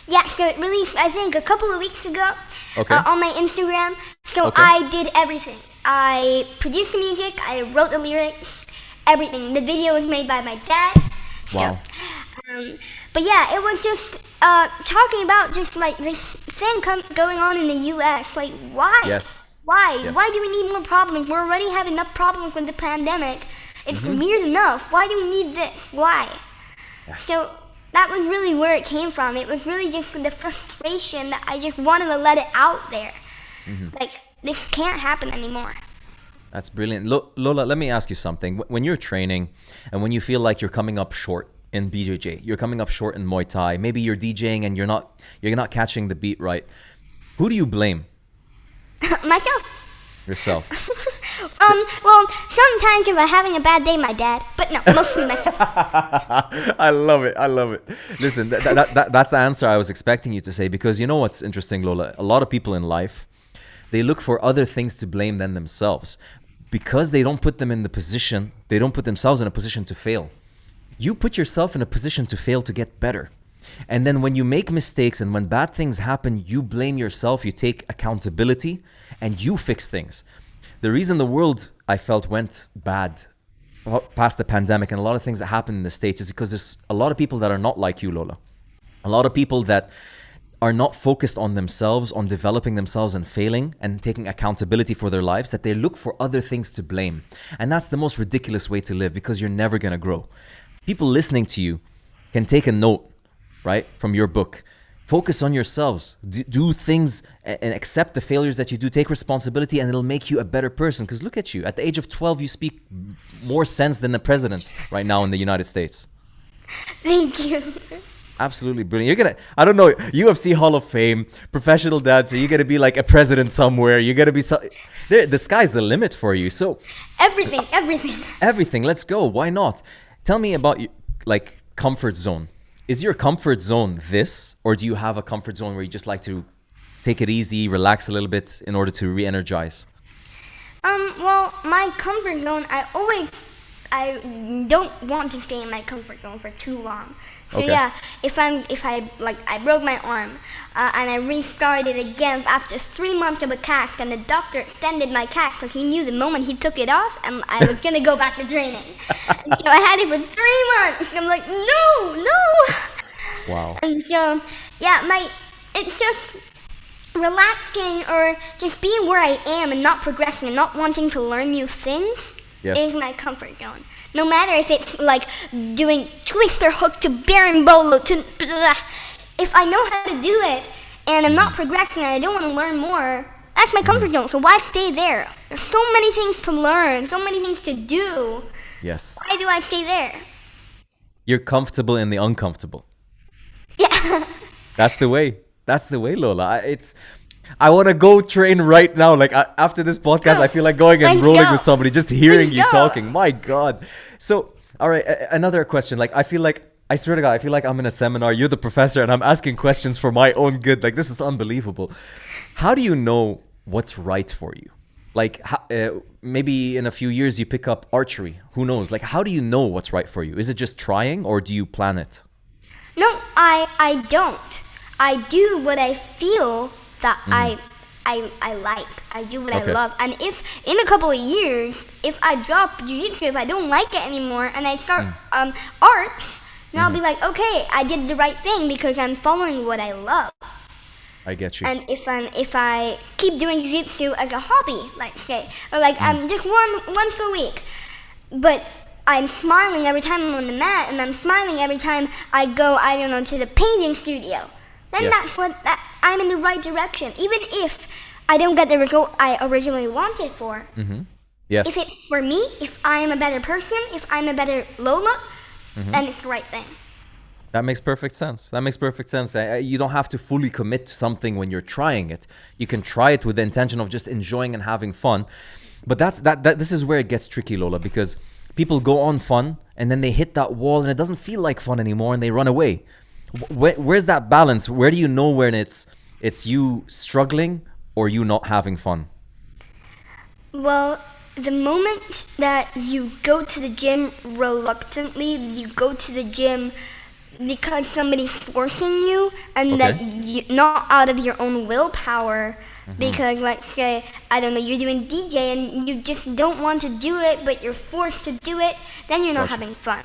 Yeah, so it released, I think, a couple of weeks ago on my Instagram. So I did everything. I produced the music, I wrote the lyrics, everything. The video was made by my dad. Wow. So, but yeah, it was just talking about just like this thing going on in the U.S. Like, why? Yes. Why? Yes. Why do we need more problems? We already have enough problems with the pandemic. It's weird enough. Why do we need this? Why? Yeah. So that was really where it came from. It was really just the frustration that I just wanted to let it out there. Like, this can't happen anymore. That's brilliant. Lola, let me ask you something. When you're training and when you feel like you're coming up short in BJJ, you're coming up short in Muay Thai, maybe you're DJing and you're not catching the beat right, who do you blame? Myself. Yourself. Well, sometimes if I'm having a bad day, my dad. But no, mostly myself. I love it. Listen, that's the answer I was expecting you to say, because you know what's interesting, Lola? A lot of people in life, they look for other things to blame than themselves because they don't put themselves in a position to fail. You put yourself in a position to fail to get better. And then when you make mistakes and when bad things happen, you blame yourself, you take accountability, and you fix things. The reason the world, I felt, went bad past the pandemic and a lot of things that happened in the States is because there's a lot of people that are not like you, Lola. A lot of people that are not focused on themselves, on developing themselves and failing and taking accountability for their lives, that they look for other things to blame. And that's the most ridiculous way to live, because you're never going to grow. People listening to you can take a note, right, from your book. Focus on yourselves. Do things and accept the failures that you do. Take responsibility, and it'll make you a better person. Because look at you. At the age of 12, you speak more sense than the presidents right now in the United States. Thank you. Absolutely brilliant. You're gonna, I don't know, UFC Hall of Fame, professional dancer. You're gonna be like a president somewhere. You're gonna be the sky's the limit for you. So everything. Let's go. Why not? Tell me about like comfort zone. Is your comfort zone this, or do you have a comfort zone where you just like to take it easy, relax a little bit in order to re-energize? Well, my comfort zone, I don't want to stay in my comfort zone for too long. So Okay. yeah, if I broke my arm and I restarted again after 3 months of a cast, and the doctor extended my cast because he knew the moment he took it off, and I was gonna go back to training. And so I had it for 3 months. I'm like, no. Wow. And so yeah, it's just relaxing or just being where I am and not progressing and not wanting to learn new things. Yes. Is my comfort zone. No matter if it's like doing twister hook to berimbolo to if I know how to do it and I'm not progressing and I don't want to learn more, that's my comfort zone. So why stay there? There's so many things to learn, so many things to do. Yes. Why do I stay there? You're comfortable in the uncomfortable. Yeah. That's the way. That's the way, Lola. I want to go train right now. Like after this podcast, I feel like going and Let's rolling go. with somebody, just hearing Let's you go. talking. My God. So, all right, another question. Like, I swear to God, I feel like I'm in a seminar. You're the professor, and I'm asking questions for my own good. Like, this is unbelievable. How do you know what's right for you? Like, maybe in a few years you pick up archery. Who knows? Like, how do you know what's right for you? Is it just trying, or do you plan it? No, I don't. I do what I feel that I like. I do what Okay. I love. And if in a couple of years, if I drop jiu-jitsu, if I don't like it anymore, and I start art, then I'll be like, okay, I did the right thing because I'm following what I love. I get you. And if I keep doing jiu-jitsu as a hobby, like say, or like just once a week, but I'm smiling every time I'm on the mat, and I'm smiling every time I go, I don't know, to the painting studio, then Yes. I'm in the right direction. Even if I don't get the result I originally wanted for. Yes. If it's for me, if I am a better person, if I'm a better Lola, then it's the right thing. That makes perfect sense. You don't have to fully commit to something when you're trying it. You can try it with the intention of just enjoying and having fun. But this is where it gets tricky, Lola, because people go on fun and then they hit that wall and it doesn't feel like fun anymore and they run away. Where's that balance? Where do you know when it's you struggling or you not having fun? Well, the moment that you go to the gym reluctantly, you go to the gym because somebody's forcing you, and that you, not out of your own willpower, because let's say, I don't know, you're doing DJ and you just don't want to do it, but you're forced to do it, then you're not having fun.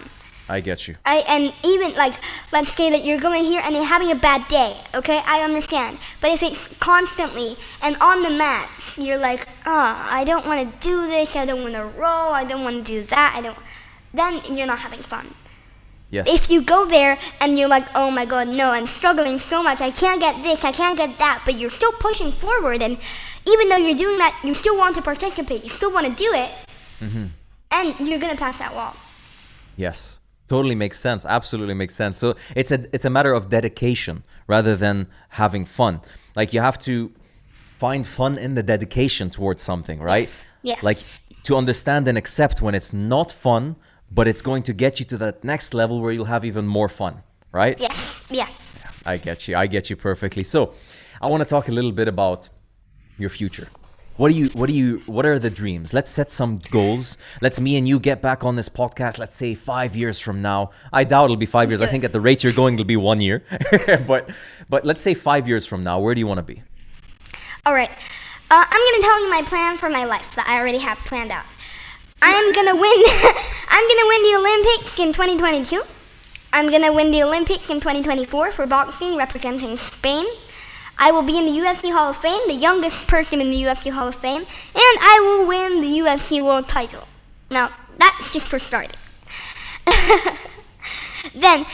I get you. And even like, let's say that you're going here and you're having a bad day, okay? I understand. But if it's constantly and on the mat, you're like, oh, I don't want to do this, I don't want to roll, I don't want to do that, then you're not having fun. Yes. If you go there and you're like, oh my god, no, I'm struggling so much, I can't get this, I can't get that, but you're still pushing forward, and even though you're doing that, you still want to participate, you still want to do it, and you're going to pass that wall. Yes. Totally makes sense. Absolutely makes sense. So it's a matter of dedication rather than having fun. Like you have to find fun in the dedication towards something, right? Yeah. Like to understand and accept when it's not fun, but it's going to get you to that next level where you'll have even more fun, right? Yes. Yeah. I get you. I get you perfectly. So I want to talk a little bit about your future. What are the dreams? Let's set some goals. Let's me and you get back on this podcast, let's say 5 years from now. I doubt it'll be 5 years. I think at the rate you're going, it'll be 1 year. but let's say 5 years from now, where do you want to be? All right. I'm going to tell you my plan for my life that I already have planned out. I'm going to win the Olympics in 2022. I'm going to win the Olympics in 2024 for boxing representing Spain. I will be in the UFC Hall of Fame, the youngest person in the UFC Hall of Fame, and I will win the UFC World title. Now, that's just for starting. Then,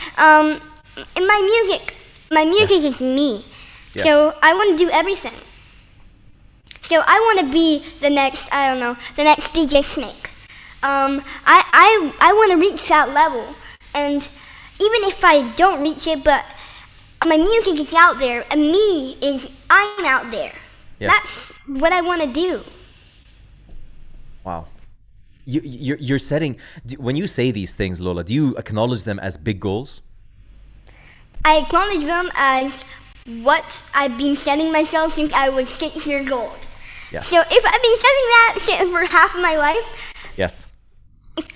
in my music is me. Yes. So I want to do everything. So I want to be the next DJ Snake. I want to reach that level, and even if I don't reach it, but my music is out there, and I'm out there. Yes. That's what I want to do. Wow. You're setting, when you say these things, Lola, do you acknowledge them as big goals? I acknowledge them as what I've been setting myself since I was 6 years old. Yes. So if I've been setting that shit for half of my life, Yes.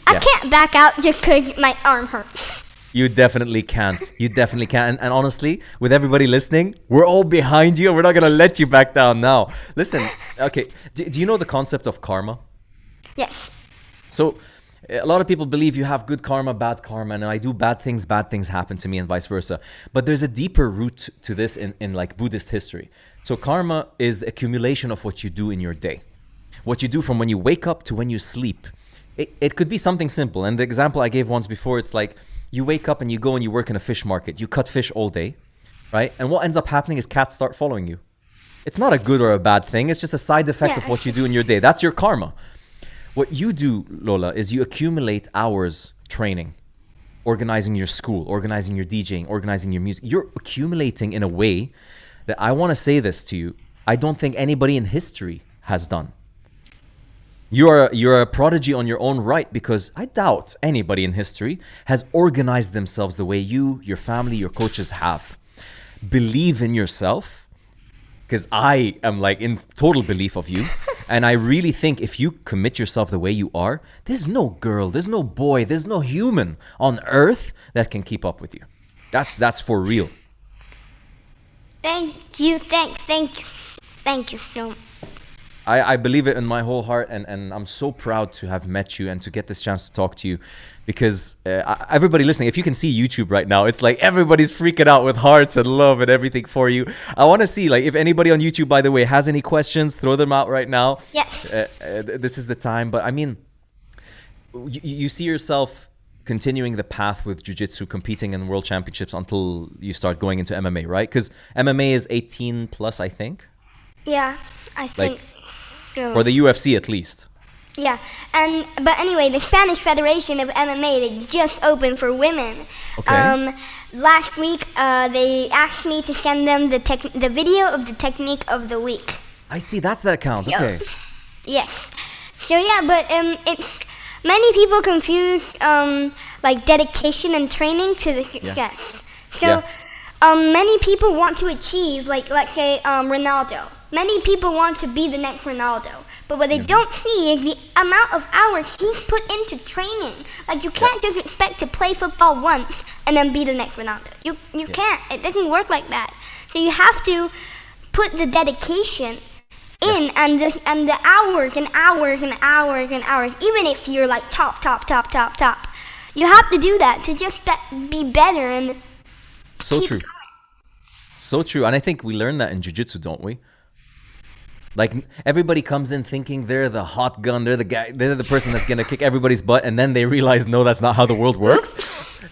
I can't back out just because my arm hurts. You definitely can't. You definitely can't. And honestly, with everybody listening, we're all behind you and we're not going to let you back down now. Listen, okay, do you know the concept of karma? Yes. So a lot of people believe you have good karma, bad karma, and I do bad things happen to me and vice versa. But there's a deeper root to this in like Buddhist history. So karma is the accumulation of what you do in your day. What you do from when you wake up to when you sleep. It could be something simple. And the example I gave once before, it's like you wake up and you go and you work in a fish market. You cut fish all day, right? And what ends up happening is cats start following you. It's not a good or a bad thing. It's just a side effect of what you do in your day. That's your karma. What you do, Lola, is you accumulate hours training, organizing your school, organizing your DJing, organizing your music. You're accumulating in a way that I want to say this to you, I don't think anybody in history has done. You're a prodigy on your own right, because I doubt anybody in history has organized themselves the way you, your family, your coaches have. Believe in yourself, because I am like in total belief of you. And I really think if you commit yourself the way you are, there's no girl, there's no boy, there's no human on earth that can keep up with you. That's for real. Thank you so much. I believe it in my whole heart, and I'm so proud to have met you and to get this chance to talk to you, because everybody listening, if you can see YouTube right now, it's like everybody's freaking out with hearts and love and everything for you. I want to see, like, if anybody on YouTube, by the way, has any questions, throw them out right now. Yes. This is the time. But I mean, you see yourself continuing the path with jiu-jitsu, competing in world championships until you start going into MMA, right? Because MMA is 18 plus, I think. Yeah, I think. Like, or the UFC at least. Yeah, but anyway, the Spanish Federation of MMA, they just opened for women. Okay. Last week, they asked me to send them the video of the technique of the week. I see, that's the account. Okay. Yes. So yeah, but it's many people confuse like dedication and training to the success. So many people want to achieve, like, let's say Ronaldo. Many people want to be the next Ronaldo, but what they don't see is the amount of hours he's put into training. Like, you can't just expect to play football once and then be the next Ronaldo. You can't. It doesn't work like that. So you have to put the dedication in and the hours and hours and hours and hours. Even if you're like top, You have to do that to just be better and So keep true. going. So true. And I think we learn that in jiu-jitsu, don't we? Like everybody comes in thinking they're the hot gun, they're the guy, they're the person that's gonna kick everybody's butt, and then they realize no, that's not how the world works.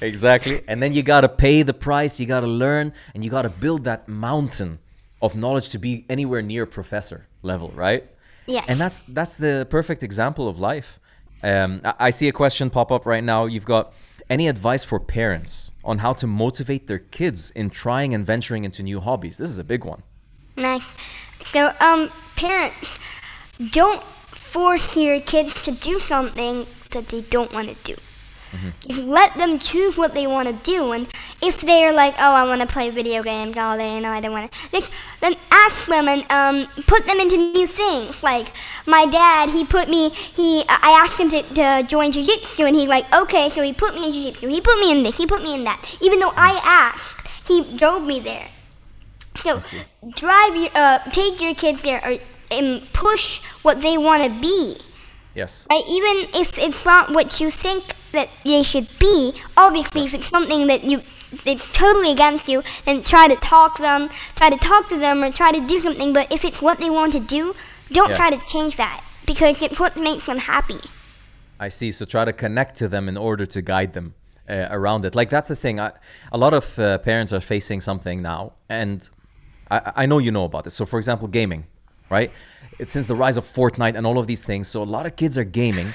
Exactly. And then you gotta pay the price, you gotta learn, and you gotta build that mountain of knowledge to be anywhere near professor level, right? Yes. And that's the perfect example of life. I see a question pop up right now. You've got any advice for parents on how to motivate their kids in trying and venturing into new hobbies? This is a big one. Nice. So, parents, don't force your kids to do something that they don't want to do. Just let them choose what they want to do. And if they're like, oh, I want to play video games all day, no, I don't want to, then ask them and put them into new things. Like my dad, I asked him to join Jiu-Jitsu, and he's like, okay, so he put me in Jiu-Jitsu. He put me in this, he put me in that. Even though I asked, he drove me there. So take your kids there and push what they want to be. Yes. Right? Even if it's not what you think that they should be, obviously if it's something that it's totally against you, then try to talk to them or try to do something. But if it's what they want to do, don't try to change that, because it's what makes them happy. I see. So try to connect to them in order to guide them around it. Like that's the thing. A lot of parents are facing something now, and I know you know about this. So for example, gaming, right? It's since the rise of Fortnite and all of these things. So a lot of kids are gaming,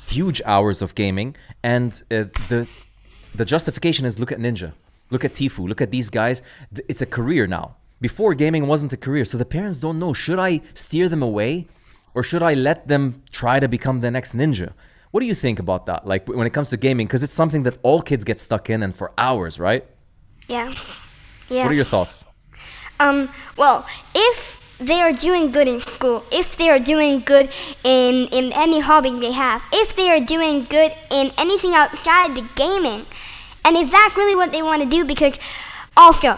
huge hours of gaming, and the justification is look at Ninja, look at Tifu, look at these guys. It's a career now. Before, gaming wasn't a career. So the parents don't know, should I steer them away or should I let them try to become the next Ninja? What do you think about that? Like when it comes to gaming, because it's something that all kids get stuck in and for hours, right? Yeah. What are your thoughts? Well, if they are doing good in school, if they are doing good in any hobby they have, if they are doing good in anything outside the gaming, and if that's really what they want to do, because also,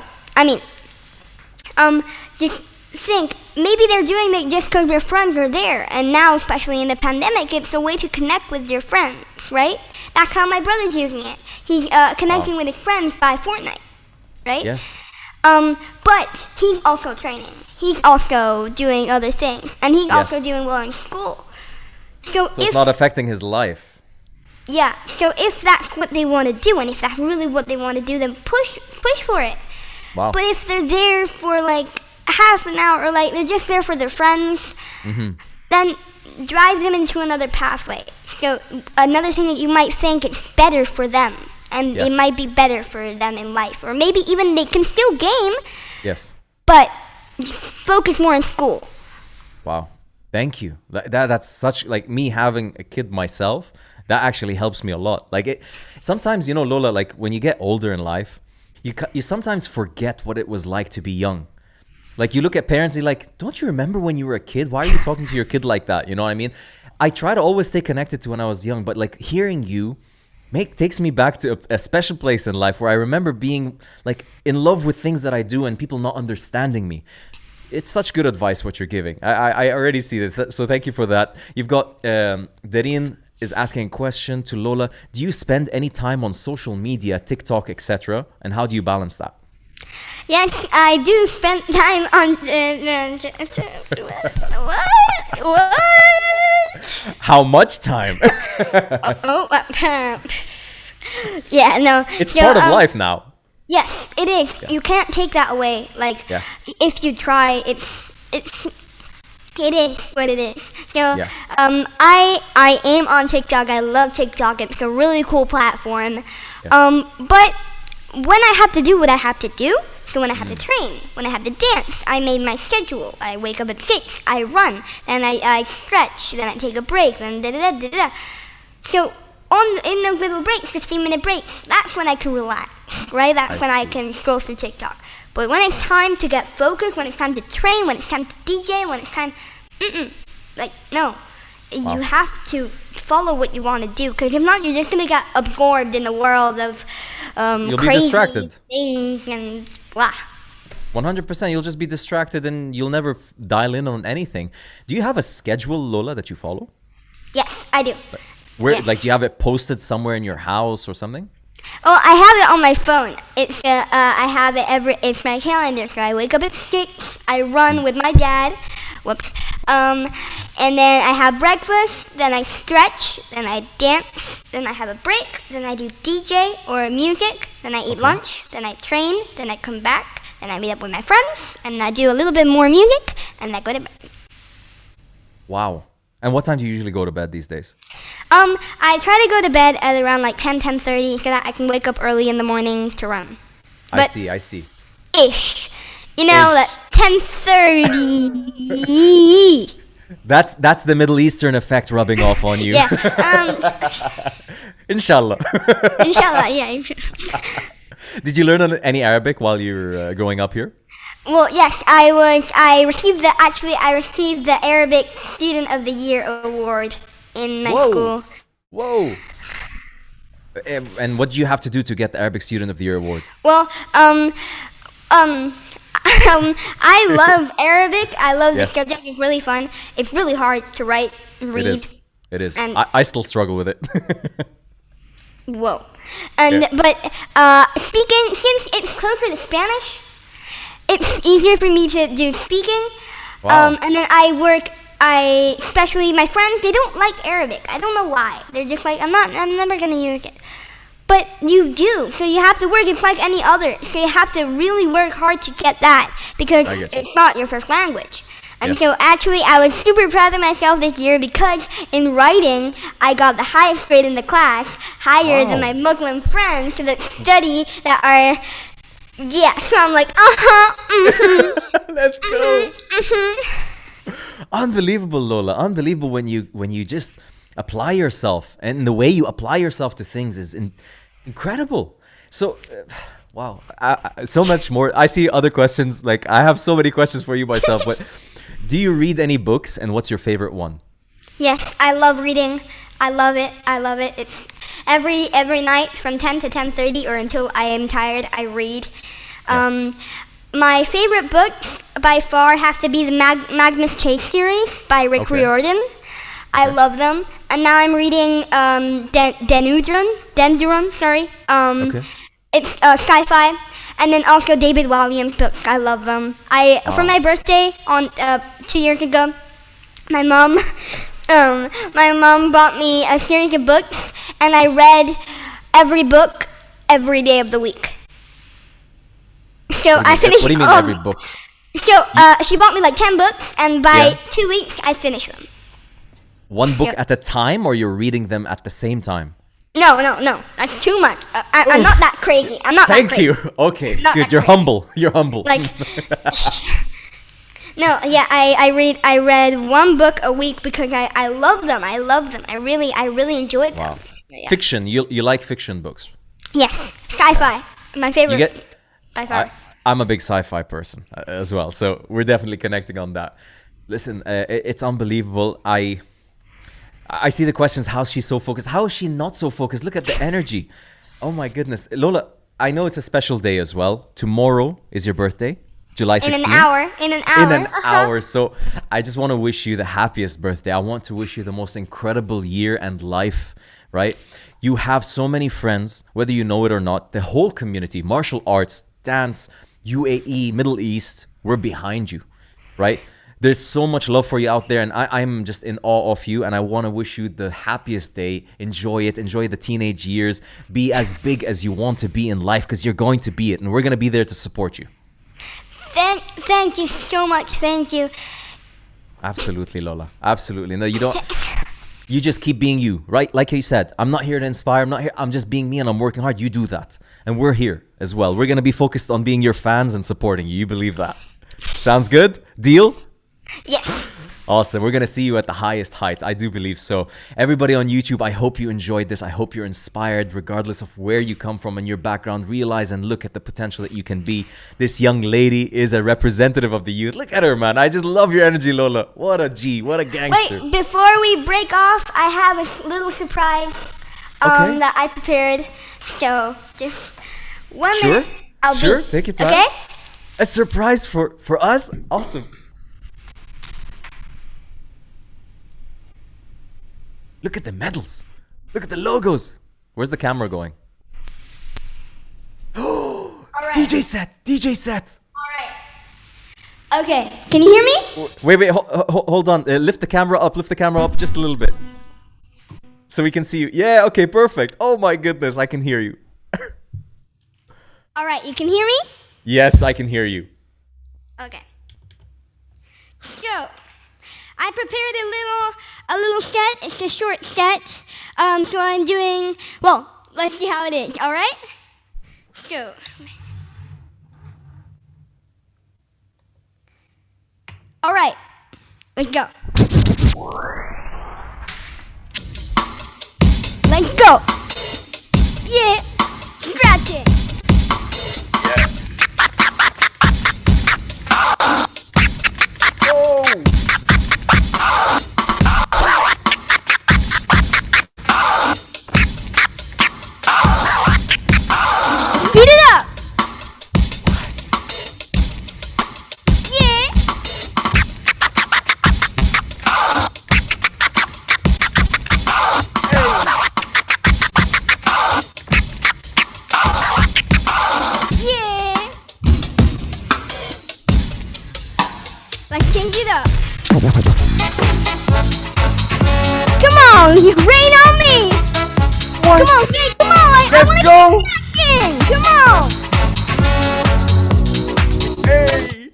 just think, maybe they're doing it just because their friends are there, and now, especially in the pandemic, it's a way to connect with your friends, right? That's how my brother's using it. He's connecting with his friends by Fortnite, right? Yes. But he's also training. He's also doing other things, and he's also doing well in school. So it's not affecting his life. Yeah. So if that's what they want to do, and if that's really what they want to do, then push for it. Wow. But if they're there for like half an hour, or like they're just there for their friends, then drive them into another pathway. So another thing that you might think is better for them, and it might be better for them in life, or maybe even they can still game. Yes. But focus more on school. Wow. Thank you. That's such, like me having a kid myself, that actually helps me a lot. Like sometimes, you know, Lola, like when you get older in life, you sometimes forget what it was like to be young. Like you look at parents, you're like, don't you remember when you were a kid? Why are you talking to your kid like that? You know what I mean? I try to always stay connected to when I was young, but like hearing you takes me back to a special place in life where I remember being like in love with things that I do and people not understanding me. It's such good advice what you're giving. I already see that. So thank you for that. You've got Darine is asking a question to Lola. Do you spend any time on social media, TikTok, etc.? And how do you balance that? Yes, I do spend time on what? How much time? Yeah, no. It's part of life now. Yes, it is. Yeah. You can't take that away. Like, if you try, it is what it is. So, I am on TikTok. I love TikTok. It's a really cool platform. Yes. But when I have to do what I have to do, so when I have to train, when I have to dance, I made my schedule. I wake up at 6, I run, then I stretch, then I take a break, then da-da-da-da-da. So in those little breaks, 15-minute breaks, that's when I can relax, right? That's when I can scroll through TikTok. But when it's time to get focused, when it's time to train, when it's time to DJ, when it's time, no. Wow. You have to follow what you want to do, because if not, you're just going to get absorbed in the world of you'll crazy be distracted. Things and blah. 100%. You'll just be distracted and you'll never dial in on anything. Do you have a schedule, Lola, that you follow? Yes, I do. Where, Yes. like, do you have it posted somewhere in your house or something? Oh, I have it on my phone. It's I have it it's my calendar. So I wake up at 6. I run with my dad. Whoops. And then I have breakfast. Then I stretch. Then I dance. Then I have a break. Then I do DJ or music. Then I eat lunch. Then I train. Then I come back. Then I meet up with my friends. And I do a little bit more music. And I go to bed. Wow. And what time do you usually go to bed these days? I try to go to bed at around like 10:30 so that I can wake up early in the morning to run. I see. Ish. You know, Ish. like 10:30. That's the Middle Eastern effect rubbing off on you. Yeah. Inshallah. Inshallah, yeah. Did you learn any Arabic while you were growing up here? Well, yes, I received the Arabic Student of the Year award in my school. Whoa. And what do you have to do to get the Arabic Student of the Year award? Well, I love Arabic. I love the subject. It's really fun. It's really hard to write and read. It is. And I still struggle with it. Whoa. But speaking, since it's closer to Spanish, it's easier for me to do speaking. Wow. And then especially my friends, they don't like Arabic. I don't know why. They're just like, I'm never going to use it. But you do. So you have to work. It's like any other. So you have to really work hard to get that because it's not your first language. And so actually, I was super proud of myself this year because in writing, I got the highest grade in the class, higher than my Muslim friends that study that are, so I'm like, Let's go. Unbelievable, Lola. Unbelievable when you just apply yourself. And the way you apply yourself to things is incredible. So, wow. So much more. I see other questions. Like, I have so many questions for you myself, but... Do you read any books, and what's your favorite one? Yes, I love reading. I love it. It's every night from 10 to 10:30 or until I am tired, I read. My favorite books by far have to be the Magnus Chase series by Rick Riordan. I love them. And now I'm reading Dendron, sorry. It's sci-fi. And then also David Walliams books. I love them. For my birthday on 2 years ago, my mom bought me a series of books, and I read every book every day of the week. So I finished. What do you mean every book? So she bought me like 10 books, and by 2 weeks I finished them. One book at a time, or you're reading them at the same time? No. That's too much. I'm not that crazy. Thank you. Okay, good. You're humble. Like, no, yeah. I read one book a week because I love them. I really enjoyed them. Wow. Yeah. Fiction. You like fiction books? Yes. Sci-fi. My favorite. By far. I'm a big sci-fi person as well, so we're definitely connecting on that. Listen, it's unbelievable. I see the questions. How's she so focused? How is she not so focused? Look at the energy. Oh my goodness. Lola, I know it's a special day as well. Tomorrow is your birthday, July 16th. In an hour. So I just want to wish you the happiest birthday. I want to wish you the most incredible year and life, right? You have so many friends, whether you know it or not, the whole community, martial arts, dance, UAE, Middle East, we're behind you, right? There's so much love for you out there, and I'm just in awe of you, and I want to wish you the happiest day. Enjoy it. Enjoy the teenage years. Be as big as you want to be in life, because you're going to be it, and we're going to be there to support you. Thank you so much. Thank you. Absolutely, Lola. Absolutely. No, you don't... You just keep being you, right? Like you said, I'm not here to inspire. I'm just being me, and I'm working hard. You do that. And we're here as well. We're going to be focused on being your fans and supporting you. You believe that? Sounds good? Deal? Yes. Awesome. We're going to see you at the highest heights. I do believe so. Everybody on YouTube, I hope you enjoyed this. I hope you're inspired, regardless of where you come from and your background. Realize and look at the potential that you can be. This young lady is a representative of the youth. Look at her, man. I just love your energy, Lola. What a G. What a gangster. Wait, before we break off, I have a little surprise that I prepared. So, just 1 minute. Sure, take your time. Okay? A surprise for us? Awesome. Look at the medals. Look at the logos. Where's the camera going? All right. DJ set. All right. Okay. Can you hear me? Wait. Hold on. Lift the camera up just a little bit. So we can see you. Yeah, okay, perfect. Oh my goodness, I can hear you. All right. You can hear me? Yes, I can hear you. Okay. So, I prepared a little sketch. It's a short sketch. So I'm doing, well, let's see how it is, all right? So, all right, let's go. Let's go. Yeah, scratch it. Speed it up! Yeah! Yeah! Let's change it up. Come on, you rain on me! Come on, Jake, come on! I wanna go! Come on! Hey!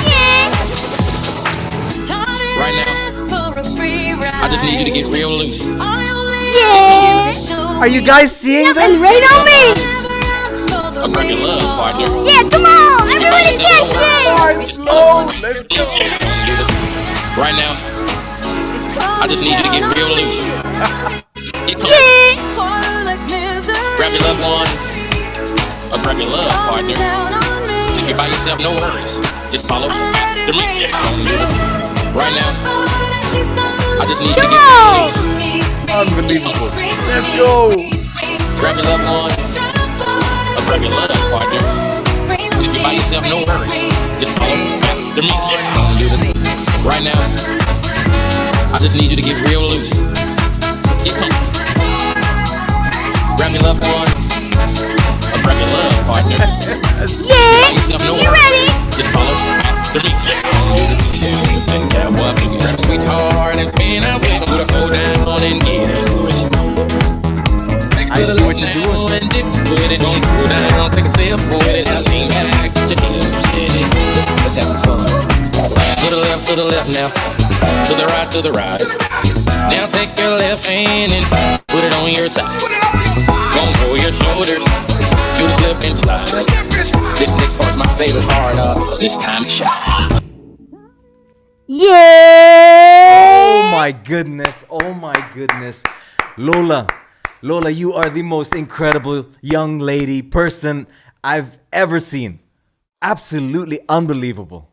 Yeah! Right now, I just need you to get real loose. Yeah! Are you guys seeing And this? rain on me! A break of love, partner. Yeah, come on! Everybody catch it! Slow, let's go. Right now, I just need you to get real loose. Yeah! Grab your loved one. Or grab your love, partner. If you're by yourself, no worries. Just follow after me. Right now, I just need you to get real loose. Unbelievable. Let's go. Grab your loved one. Or grab your love, partner. If you're by yourself, no worries. Just follow after me. Right now, I just need you to get real loose. Get comfortable. Grab your loved one. Or grab your love, partner. Yeah! Yourself, no You worries. ready? Just follow after me. And cowboy, baby, grab a sweetheart and spin out with a go down and get it. I see what you're doing. And dip with it, don't go down. Take a sip with it. I lean back, get your hips steady. Let's have some fun. To the left now. To the right. Now take your left hand and put it on your side. Gonna roll your shoulders. Do the slip and slide. This next part's my favorite part of this time to shine. Yeah! Oh my goodness. Lola, you are the most incredible young lady person I've ever seen. Absolutely unbelievable.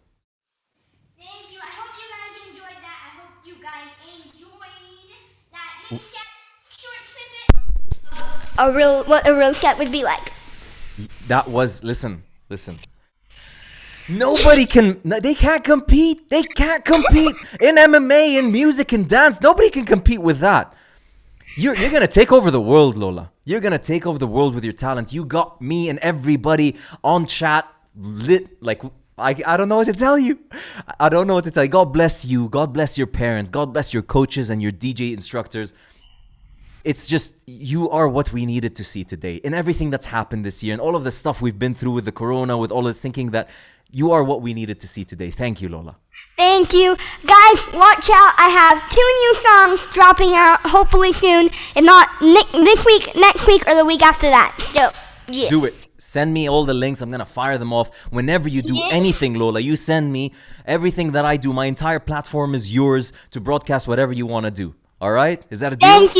Thank you. I hope you guys enjoyed that. I hope you guys enjoyed that mini sketch, short snippet. What a real sketch would be like. That was, listen. They can't compete in MMA, in music, and dance. Nobody can compete with that. You're gonna take over the world, Lola. You're gonna take over the world with your talent. You got me and everybody on chat lit. Like, I don't know what to tell you. God bless you. God bless your parents. God bless your coaches and your DJ instructors. It's just, you are what we needed to see today. In everything that's happened this year and all of the stuff we've been through with the corona, with all this thinking, that you are what we needed to see today. Thank you, Lola. Thank you. Guys, watch out. I have 2 new songs dropping out hopefully soon. If not this week, next week, or the week after that. So, yeah. Do it. Send me all the links. I'm going to fire them off. Whenever you do anything, Lola, you send me everything that I do. My entire platform is yours to broadcast whatever you want to do. All right? Is that a deal? Thank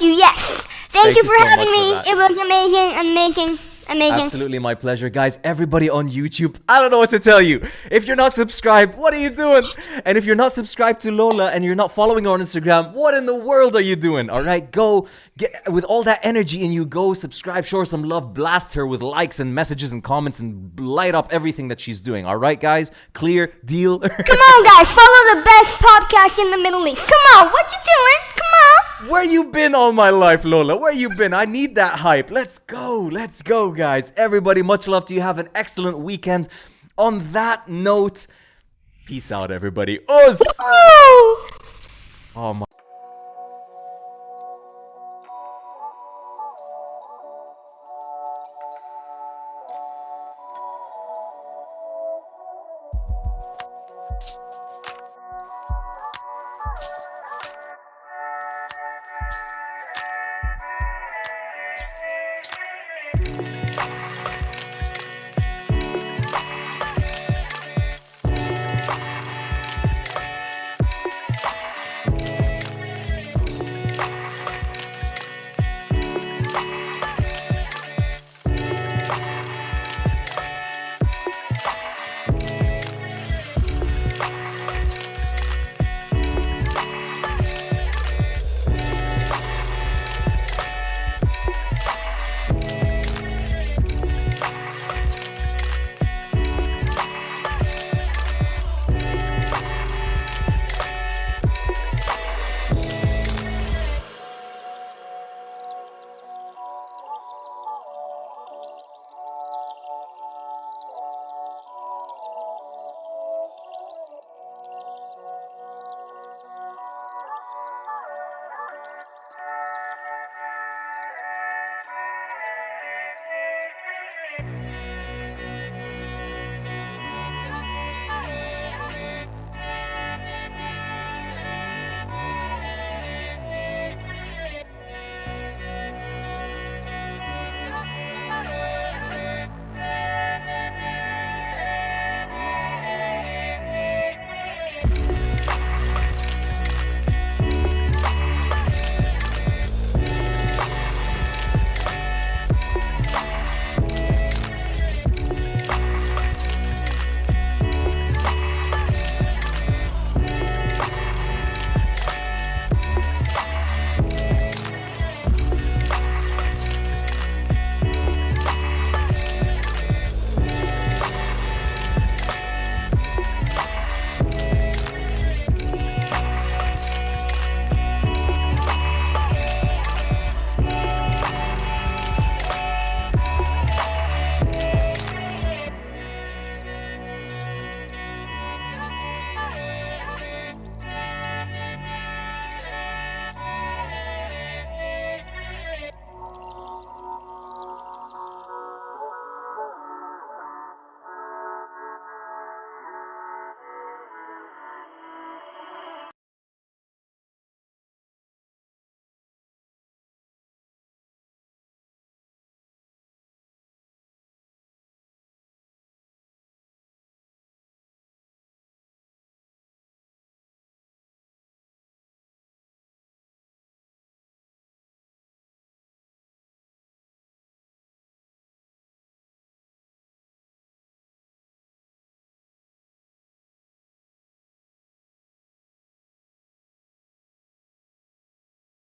you. Yes. Thank you for so having much me. for that. It was amazing. Absolutely my pleasure. Guys, everybody on YouTube, I don't know what to tell you. If you're not subscribed, what are you doing? And if you're not subscribed to Lola and you're not following her on Instagram, what in the world are you doing? All right, go get, with all that energy in you, go subscribe, show her some love, blast her with likes and messages and comments and light up everything that she's doing. All right, guys? Clear? Deal? Come on, guys. Follow the best podcast in the Middle East. Come on. What you doing? Come on. Where you been all my life, Lola? Where you been? I need that hype. Let's go, guys. Everybody, much love to you. Have an excellent weekend. On that note, peace out, everybody. Us. Oh my.